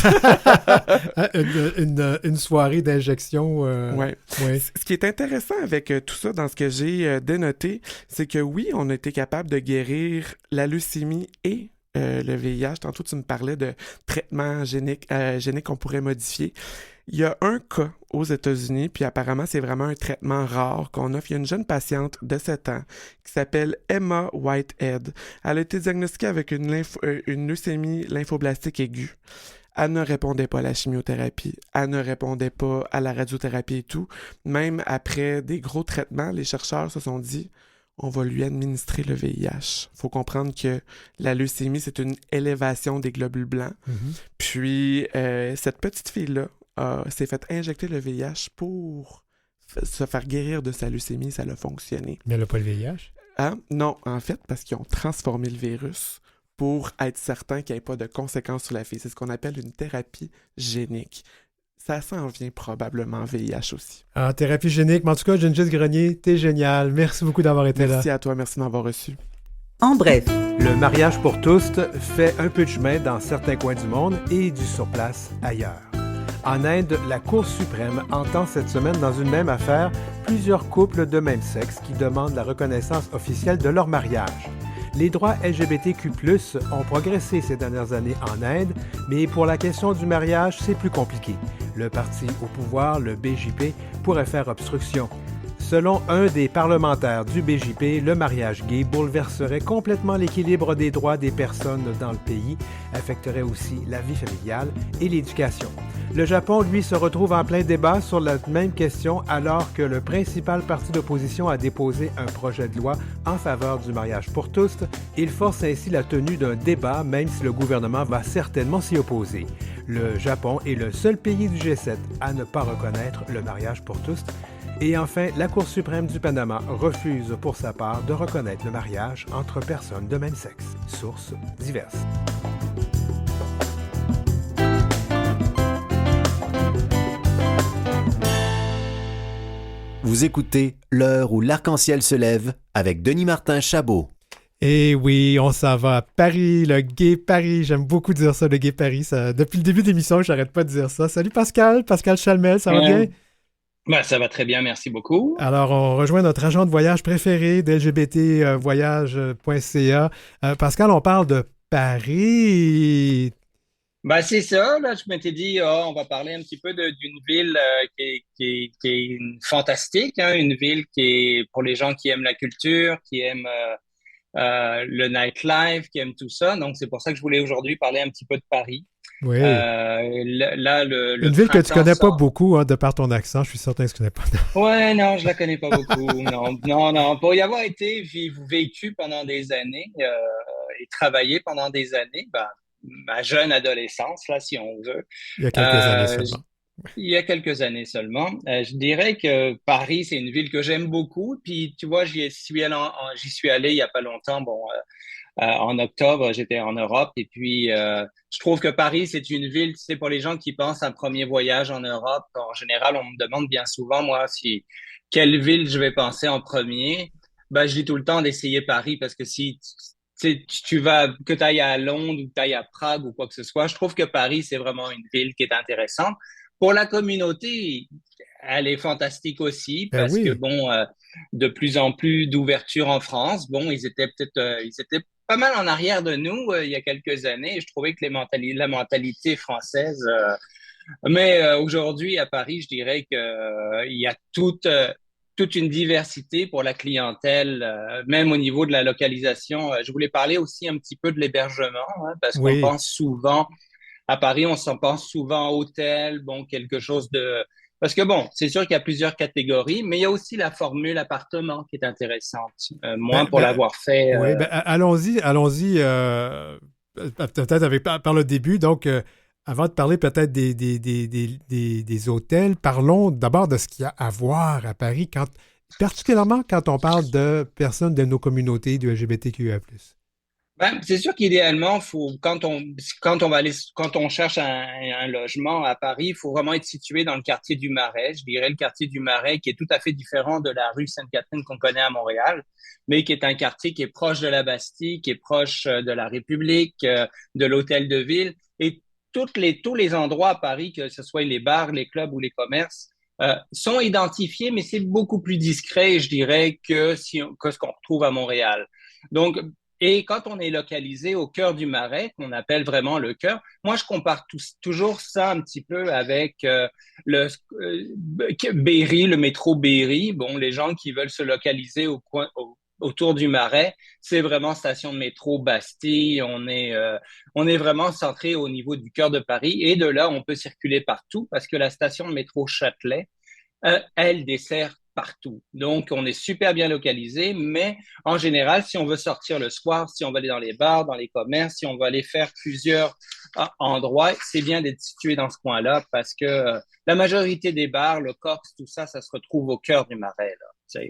une soirée d'injection.
Ouais. Ce qui est intéressant avec tout ça, dans ce que j'ai dénoté, c'est que oui, on a été capable de guérir la leucémie et le VIH. Tantôt, tu me parlais de traitements géniques qu'on pourrait modifier. Il y a un cas aux États-Unis, puis apparemment, c'est vraiment un traitement rare qu'on offre. Il y a une jeune patiente de 7 ans qui s'appelle Emma Whitehead. Elle a été diagnostiquée avec une leucémie lymphoblastique aiguë. Elle ne répondait pas à la chimiothérapie, elle ne répondait pas à la radiothérapie et tout. Même après des gros traitements, les chercheurs se sont dit on va lui administrer le VIH. Il faut comprendre que la leucémie, c'est une élévation des globules blancs. Mm-hmm. Puis, cette petite fille-là s'est fait injecter le VIH pour se faire guérir de sa leucémie. Ça a fonctionné.
Mais elle n'a pas le VIH?
Non, en fait, parce qu'ils ont transformé le virus pour être certain qu'il n'y ait pas de conséquences sur la fille. C'est ce qu'on appelle une thérapie génique. Ça s'en vient probablement VIH aussi.
Thérapie génique. Mais en tout cas, Gengis Grenier, t'es génial. Merci beaucoup d'avoir été là.
Merci à toi, merci d'avoir reçu.
En bref.
Le mariage pour tous fait un peu de chemin dans certains coins du monde et du surplace ailleurs. En Inde, la Cour suprême entend cette semaine dans une même affaire plusieurs couples de même sexe qui demandent la reconnaissance officielle de leur mariage. Les droits LGBTQ+, ont progressé ces dernières années en Inde, mais pour la question du mariage, c'est plus compliqué. Le parti au pouvoir, le BJP, pourrait faire obstruction. Selon un des parlementaires du BJP, le mariage gay bouleverserait complètement l'équilibre des droits des personnes dans le pays, affecterait aussi la vie familiale et l'éducation. Le Japon, lui, se retrouve en plein débat sur la même question alors que le principal parti d'opposition a déposé un projet de loi en faveur du mariage pour tous. Il force ainsi la tenue d'un débat, même si le gouvernement va certainement s'y opposer. Le Japon est le seul pays du G7 à ne pas reconnaître le mariage pour tous. Et enfin, la Cour suprême du Panama refuse pour sa part de reconnaître le mariage entre personnes de même sexe. Sources diverses.
Vous écoutez L'heure où l'arc-en-ciel se lève avec Denis Martin Chabot.
Et oui, on s'en va à Paris, le Gay Paris. J'aime beaucoup dire ça, le Gay Paris. Ça, depuis le début de l'émission, j'arrête pas de dire ça. Salut Pascal Chalmel, ça va bien?
Ben, ça va très bien, merci beaucoup.
Alors, on rejoint notre agent de voyage préféré d'LGBTvoyage.ca. Pascal, on parle de Paris.
Ben, c'est ça, là, je m'étais dit, on va parler un petit peu d'une ville qui est fantastique, hein, une ville qui est pour les gens qui aiment la culture, qui aiment le nightlife, qui aiment tout ça. Donc, c'est pour ça que je voulais aujourd'hui parler un petit peu de Paris.
Oui.
Le
une ville que tu connais pas beaucoup, hein, de par ton accent, je suis certain que tu connais pas.
Ouais, non, je la connais pas beaucoup. Non. Pour y avoir été vécu pendant des années et travaillé pendant des années, ben, ma jeune adolescence, là, si on veut.
Il y a quelques années seulement.
Il y a quelques années seulement. Je dirais que Paris, c'est une ville que j'aime beaucoup. Puis, tu vois, j'y suis allé il y a pas longtemps. Bon, en octobre, j'étais en Europe. Et puis, je trouve que Paris, c'est une ville, tu sais, pour les gens qui pensent à un premier voyage en Europe, en général, on me demande bien souvent, moi, quelle ville je vais penser en premier. Ben, je dis tout le temps d'essayer Paris parce que si tu vas, que tu ailles à Londres ou que tu ailles à Prague ou quoi que ce soit, je trouve que Paris, c'est vraiment une ville qui est intéressante. Pour la communauté, elle est fantastique aussi parce que, bon, de plus en plus d'ouverture en France. Bon, ils étaient pas mal en arrière de nous il y a quelques années. Je trouvais que la mentalité française... mais aujourd'hui, à Paris, je dirais qu'il y a toute toute une diversité pour la clientèle, même au niveau de la localisation. Je voulais parler aussi un petit peu de l'hébergement, hein, parce qu'on
Oui.
pense souvent, à Paris, on s'en pense souvent hôtel, bon, quelque chose de... Parce que bon, c'est sûr qu'il y a plusieurs catégories, mais il y a aussi la formule appartement qui est intéressante. Moi, pour l'avoir fait...
Oui, allons-y, peut-être par le début. Donc, avant de parler peut-être des hôtels, parlons d'abord de ce qu'il y a à voir à Paris, particulièrement quand on parle de personnes de nos communautés du LGBTQIA+.
C'est sûr qu'idéalement, quand on cherche un logement à Paris, il faut vraiment être situé dans le quartier du Marais. Je dirais le quartier du Marais qui est tout à fait différent de la rue Sainte-Catherine qu'on connaît à Montréal, mais qui est un quartier qui est proche de la Bastille, qui est proche de la République, de l'Hôtel de Ville et tous les endroits à Paris, que ce soit les bars, les clubs ou les commerces, sont identifiés, mais c'est beaucoup plus discret, je dirais, que ce qu'on retrouve à Montréal. Donc, et quand on est localisé au cœur du Marais, qu'on appelle vraiment le cœur, moi, je compare toujours ça un petit peu avec Berry, le métro Berry. Bon, les gens qui veulent se localiser autour du Marais, c'est vraiment station de métro Bastille. On est vraiment centré au niveau du cœur de Paris. Et de là, on peut circuler partout parce que la station de métro Châtelet, elle dessert partout. Donc, on est super bien localisé, mais en général, si on veut sortir le soir, si on veut aller dans les bars, dans les commerces, si on veut aller faire plusieurs endroits, c'est bien d'être situé dans ce coin-là parce que la majorité des bars, le Cox, tout ça, ça se retrouve au cœur du Marais, là.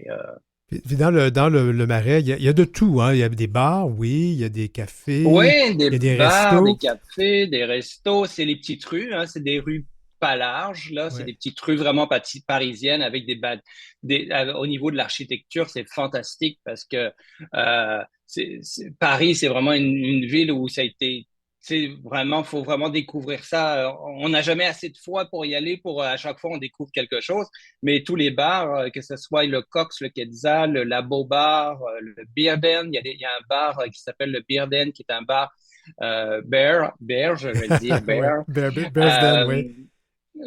Puis dans le Marais, il y a de tout. Hein. Il y a des bars, oui, il y a des cafés,
Oui,
il y a des
bars,
restos.
des cafés, des restos. C'est les petites rues, hein, c'est des rues pas larges, là. C'est des petites rues vraiment parisiennes avec au niveau de l'architecture, c'est fantastique parce que Paris, c'est vraiment une ville où ça a été... faut vraiment découvrir ça. On n'a jamais assez de fois pour y aller, à chaque fois on découvre quelque chose. Mais tous les bars, que ce soit le Cox, le Quetzal, le Labo Bar, le Bearden, il y a un bar qui s'appelle le Bearden, qui est un bar Bear, je vais le dire, Bear.
Bear's Den, oui.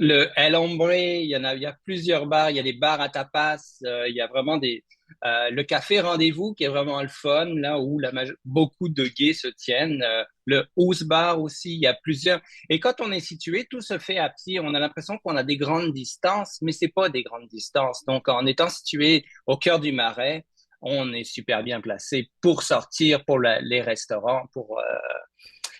Le El Hombre, il y a plusieurs bars, il y a des bars à tapas, il y a vraiment le café Rendez-vous qui est vraiment le fun, là où beaucoup de gays se tiennent. Le House Bar aussi, il y a plusieurs. Et quand on est situé, tout se fait à pied. On a l'impression qu'on a des grandes distances, mais c'est pas des grandes distances. Donc, en étant situé au cœur du Marais, on est super bien placé pour sortir, pour les restaurants,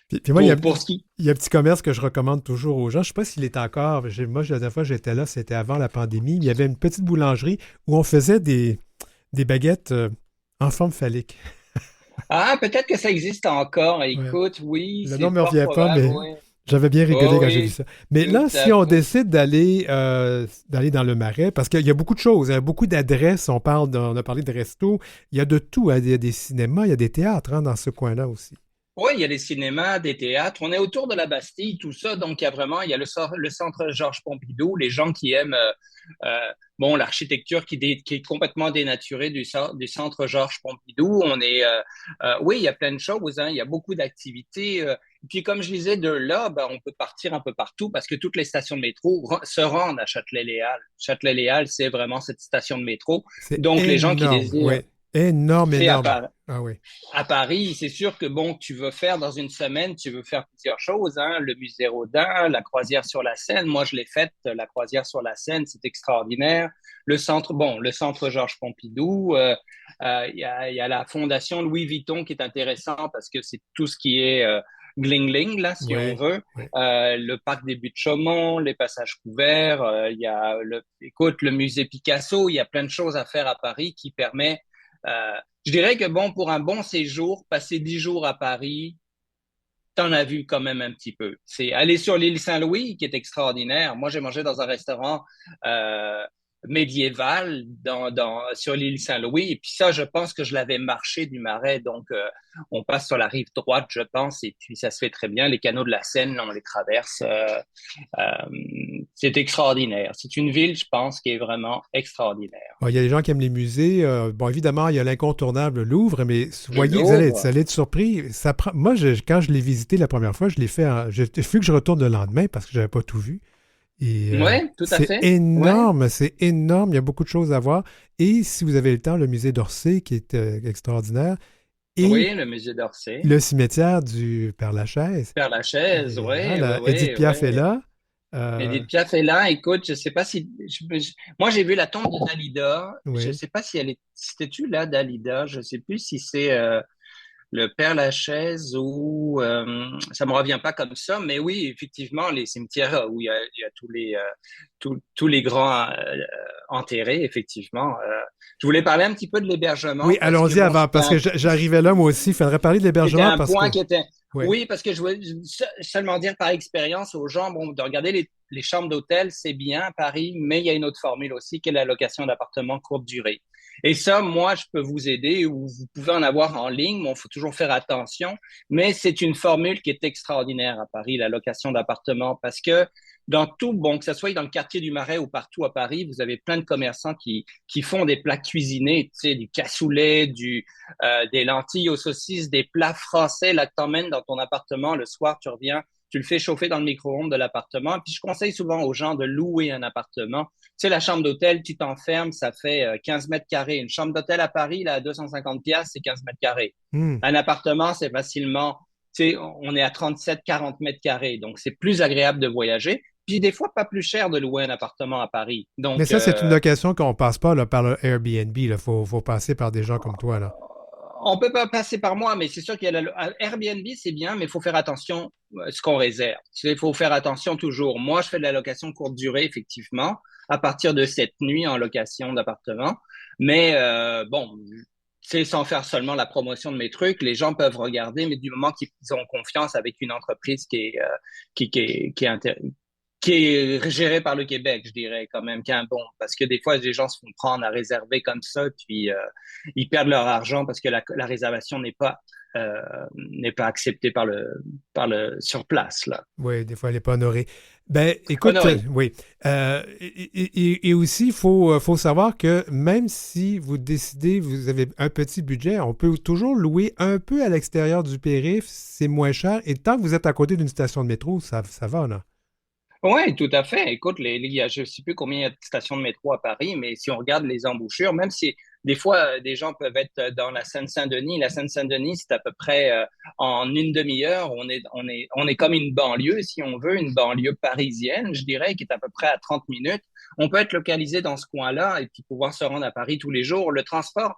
Puis moi, il y a un
petit
commerce que je recommande toujours aux gens. Je ne sais pas s'il est encore. Moi, la dernière fois que j'étais là, c'était avant la pandémie. Il y avait une petite boulangerie où on faisait des baguettes en forme phallique.
Ah, peut-être que ça existe encore. Écoute, oui.
Le nom ne me revient pas, mais j'avais bien rigolé quand j'ai vu ça. Mais là, si on décide d'aller dans le Marais, parce qu'il y a beaucoup de choses, beaucoup d'adresses. On a parlé de restos. Il y a de tout. Hein. Il y a des cinémas, il y a des théâtres dans ce coin-là aussi.
Oui, il y a des cinémas, des théâtres. On est autour de la Bastille, tout ça. Donc, il y a le centre Georges Pompidou, les gens qui aiment l'architecture qui est complètement dénaturée du centre Georges Pompidou. Oui, il y a plein de choses. Hein. Il y a beaucoup d'activités. Puis, comme je disais, de là, on peut partir un peu partout parce que toutes les stations de métro se rendent à Châtelet-Léal. Châtelet-Léal, c'est vraiment cette station de métro. Donc, les gens qui désirent...
Ouais. Énorme.
À Paris, c'est sûr que tu veux faire dans une semaine, tu veux faire plusieurs choses, hein, le musée Rodin, la croisière sur la Seine. Moi, je l'ai faite, la croisière sur la Seine, c'est extraordinaire. Le centre Georges Pompidou, il y a la fondation Louis Vuitton qui est intéressant parce que c'est tout ce qui est gling-gling, là, si on veut. Le parc des Buttes-Chaumont, les passages couverts, il y a le musée Picasso, il y a plein de choses à faire à Paris qui permet je dirais que pour un bon séjour, passer 10 jours à Paris, t'en as vu quand même un petit peu. C'est aller sur l'île Saint-Louis qui est extraordinaire. Moi, j'ai mangé dans un restaurant médiéval sur l'île Saint-Louis. Et puis ça, je pense que je l'avais marché du Marais. Donc, on passe sur la rive droite, je pense, et puis ça se fait très bien. Les canaux de la Seine, là, on les traverse. C'est extraordinaire. C'est une ville, je pense, qui est vraiment extraordinaire.
Il y a des gens qui aiment les musées. Évidemment, il y a l'incontournable Louvre, mais voyez, vous allez être surpris. Moi, quand je l'ai visité la première fois, je l'ai fait. Il faut que je retourne le lendemain parce que je n'avais pas tout vu. Et
Oui, tout à
c'est
fait.
énorme, c'est énorme. Il y a beaucoup de choses à voir. Et si vous avez le temps, le musée d'Orsay, qui est extraordinaire, et
Oui, le musée d'Orsay.
le cimetière du Père-Lachaise.
Père-Lachaise, oui,
Et,
oui,
voilà, Edith
oui,
Piaf est
oui.
là. Euh,
Edith Piaf est là. Écoute, je sais pas si. Moi, j'ai vu la tombe de Dalida. Je
oui.
sais pas si elle est. C'était-tu là, Dalida? Je sais plus si c'est le Père Lachaise ou. Ça me revient pas comme ça, mais oui, effectivement, les cimetières où il y a tous les grands enterrés, effectivement. Je voulais parler un petit peu de
Oui,
l'hébergement parce que,
allons-y
bon,
avant, parce que j'arrivais là, moi aussi. Il faudrait parler de
c'était
l'hébergement
un
parce que.
point qui était.
Oui.
Oui, parce que je voulais seulement dire par expérience aux gens, bon, de regarder les chambres d'hôtel, c'est bien à Paris, mais il y a une autre formule aussi, qui est la location d'appartements courte durée. Et ça, moi, je peux vous aider ou vous pouvez en avoir en ligne. Bon, il faut toujours faire attention, mais c'est une formule qui est extraordinaire à Paris, la location d'appartements, parce que dans tout, bon, que ce soit dans le quartier du Marais ou partout à Paris, vous avez plein de commerçants qui font des plats cuisinés, tu sais, du cassoulet, des lentilles aux saucisses, des plats français, là, que t'emmènes dans ton appartement. Le soir, tu reviens, tu le fais chauffer dans le micro-ondes de l'appartement. Puis je conseille souvent aux gens de louer un appartement. Tu sais, la chambre d'hôtel, tu t'enfermes, ça fait 15 mètres carrés. Une chambre d'hôtel à Paris, là, à 250 piastres, c'est 15 mètres carrés.
Hmm.
Un appartement, c'est facilement, tu sais, on est à 37, 40 mètres carrés. Donc, c'est plus agréable de voyager. Puis des fois, pas plus cher de louer un appartement à Paris. Donc,
Mais ça, c'est une location qu'on passe pas là, par le Airbnb. Il faut passer par des gens comme toi, là.
on peut pas passer par moi, mais c'est sûr qu'il y a Airbnb, c'est bien, mais il faut faire attention à ce qu'on réserve. Il faut faire attention toujours. Moi, je fais de la location courte durée, effectivement, à partir de 7 nuits en location d'appartement. Mais bon, c'est sans faire seulement la promotion de mes trucs, les gens peuvent regarder, mais du moment qu'ils ont confiance avec une entreprise qui est géré par le Québec, je dirais quand même, qu'un bon, parce que des fois, les gens se font prendre à réserver comme ça, puis ils perdent leur argent parce que la réservation n'est pas acceptée sur place là.
Oui, des fois, elle n'est pas honorée. Ben, écoute,
Honoré.
oui. Et aussi, il faut savoir que même si vous décidez, vous avez un petit budget, on peut toujours louer un peu à l'extérieur du périph', c'est moins cher. Et tant que vous êtes à côté d'une station de métro, ça va, là.
Oui, tout à fait. Écoute, je ne sais plus combien il y a de stations de métro à Paris, mais si on regarde les embouchures, même si des fois, des gens peuvent être dans la Seine-Saint-Denis. La Seine-Saint-Denis, c'est à peu près en une demi-heure. On est comme une banlieue, si on veut, une banlieue parisienne, je dirais, qui est à peu près à 30 minutes. On peut être localisé dans ce coin-là et puis pouvoir se rendre à Paris tous les jours. Le transport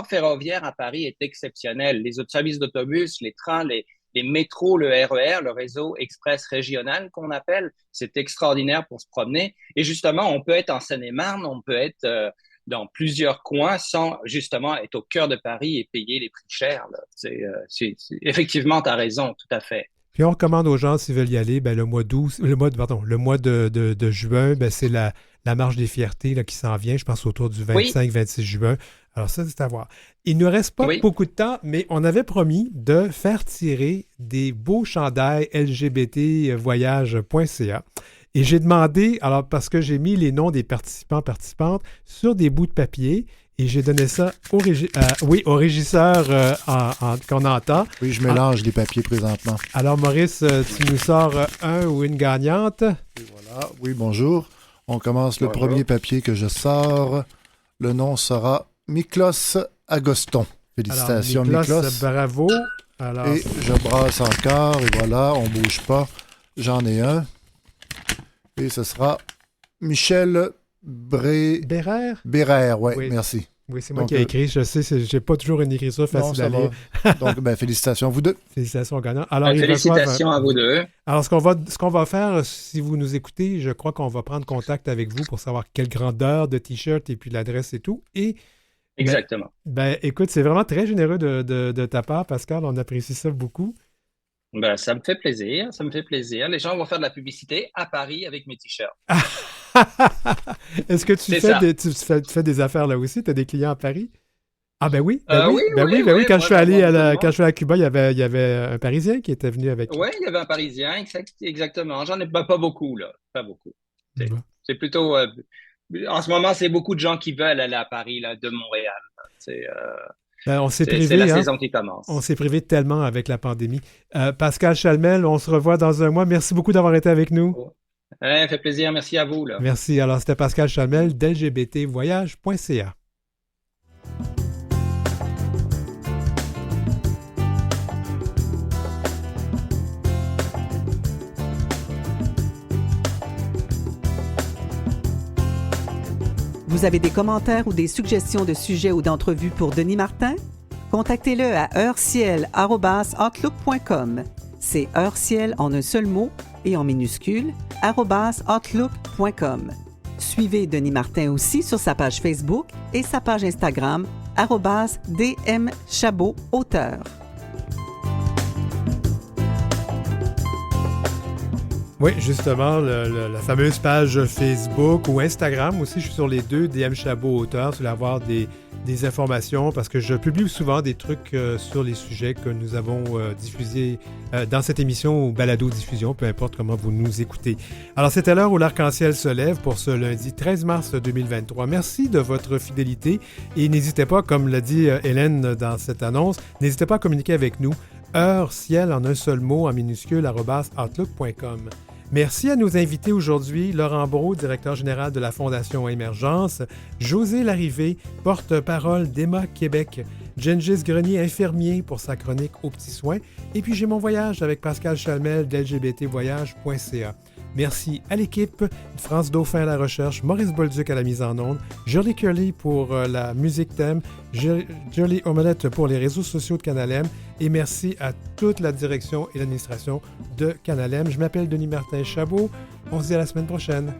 ferroviaire à Paris est exceptionnel. Les autres services d'autobus, les trains, les métros, le RER, le réseau express régional qu'on appelle, c'est extraordinaire pour se promener. Et justement, on peut être en Seine-et-Marne, on peut être dans plusieurs coins sans justement être au cœur de Paris et payer les prix chers. Là. Effectivement, tu as raison, tout à fait.
Puis on recommande aux gens, s'ils veulent y aller, ben, le mois de juin, ben, c'est la marche des fiertés là, qui s'en vient, je pense autour du
Oui,
25-26 juin. Alors ça, c'est à voir. Il ne nous reste pas
oui.
beaucoup de temps, mais on avait promis de faire tirer des beaux chandails lgbtvoyage.ca. Et j'ai demandé, alors parce que j'ai mis les noms des participantes sur des bouts de papier, et j'ai donné ça au régisseur qu'on entend.
Oui, je mélange les papiers présentement.
Alors, Maurice, tu nous sors un ou une gagnante.
Et voilà. Oui, bonjour. On commence le
Bonjour.
premier papier que je sors. Le nom sera Miklos Agoston. Félicitations,
Alors,
Miklos.
bravo. Alors,
Et je brasse encore, et voilà, on ne bouge pas. J'en ai un. Et ce sera Michel
Bérère?
Bérère, ouais,
Oui.
merci.
Oui, c'est moi
Donc,
qui ai écrit. Je sais, j'ai pas toujours une écriture
Non,
facile
ça
à lire.
va. Donc, félicitations à vous deux.
Félicitations aux gagnants. Alors, ils
Félicitations
reçoivent
à vous deux.
Alors, ce qu'on va faire, si vous nous écoutez, je crois qu'on va prendre contact avec vous pour savoir quelle grandeur de T-shirt et puis l'adresse et tout. Et
Exactement.
écoute, c'est vraiment très généreux de ta part, Pascal. On apprécie ça beaucoup.
Ben, ça me fait plaisir, ça me fait plaisir. Les gens vont faire de la publicité à Paris avec mes t-shirts.
Est-ce que
C'est ça.
tu fais des affaires là aussi? Tu as des clients à Paris? Ah ben oui,
Oui,
Quand
moi,
je suis allé
j'aborde tout le
quand je suis allé à Cuba, il y avait un Parisien qui était venu avec.
Oui, il y avait un Parisien, exactement. J'en ai pas beaucoup, là. Pas beaucoup. C'est
Bon.
c'est plutôt. En ce moment, c'est beaucoup de gens qui veulent aller à Paris, là, de Montréal. Là.
Ben, on s'est
C'est
privé,
la
hein?
saison qui commence.
On s'est privé tellement avec la pandémie. Pascal Chalmel, on se revoit dans un mois. Merci beaucoup d'avoir été avec nous.
Ça fait plaisir. Merci à vous. Là.
Merci. Alors, c'était Pascal Chalmel d'LGBTvoyage.ca.
Vous avez des commentaires ou des suggestions de sujets ou d'entrevues pour Denis Martin? Contactez-le à heureciel@outlook.com. C'est heureciel en un seul mot et en minuscule @outlook.com. Suivez Denis Martin aussi sur sa page Facebook et sa page Instagram @dmchabotauteur.
Oui, justement, la fameuse page Facebook ou Instagram aussi, je suis sur les deux, DM Chabot Auteur, si vous voulez avoir des informations, parce que je publie souvent des trucs sur les sujets que nous avons diffusés dans cette émission ou balado-diffusion, peu importe comment vous nous écoutez. Alors, c'était l'heure où l'arc-en-ciel se lève pour ce lundi 13 mars 2023. Merci de votre fidélité et n'hésitez pas, comme l'a dit Hélène dans cette annonce, n'hésitez pas à communiquer avec nous. Heureciel en un seul mot en minuscule @outlook.com. Merci à nos invités aujourd'hui, Laurent Brault, directeur général de la Fondation Émergence, José Larrivée, porte-parole d'Emma Québec, Gengis Grenier, infirmier pour sa chronique aux petits soins, et puis j'ai mon voyage avec Pascal Chalmel d'LGBTvoyage.ca. Merci à l'équipe, France Dauphin à la recherche, Maurice Bolduc à la mise en onde, Jolie Curly pour la musique thème, Jolie Omelette pour les réseaux sociaux de Canal M, et merci à toute la direction et l'administration de Canal M. Je m'appelle Denis Martin Chabot. On se dit à la semaine prochaine.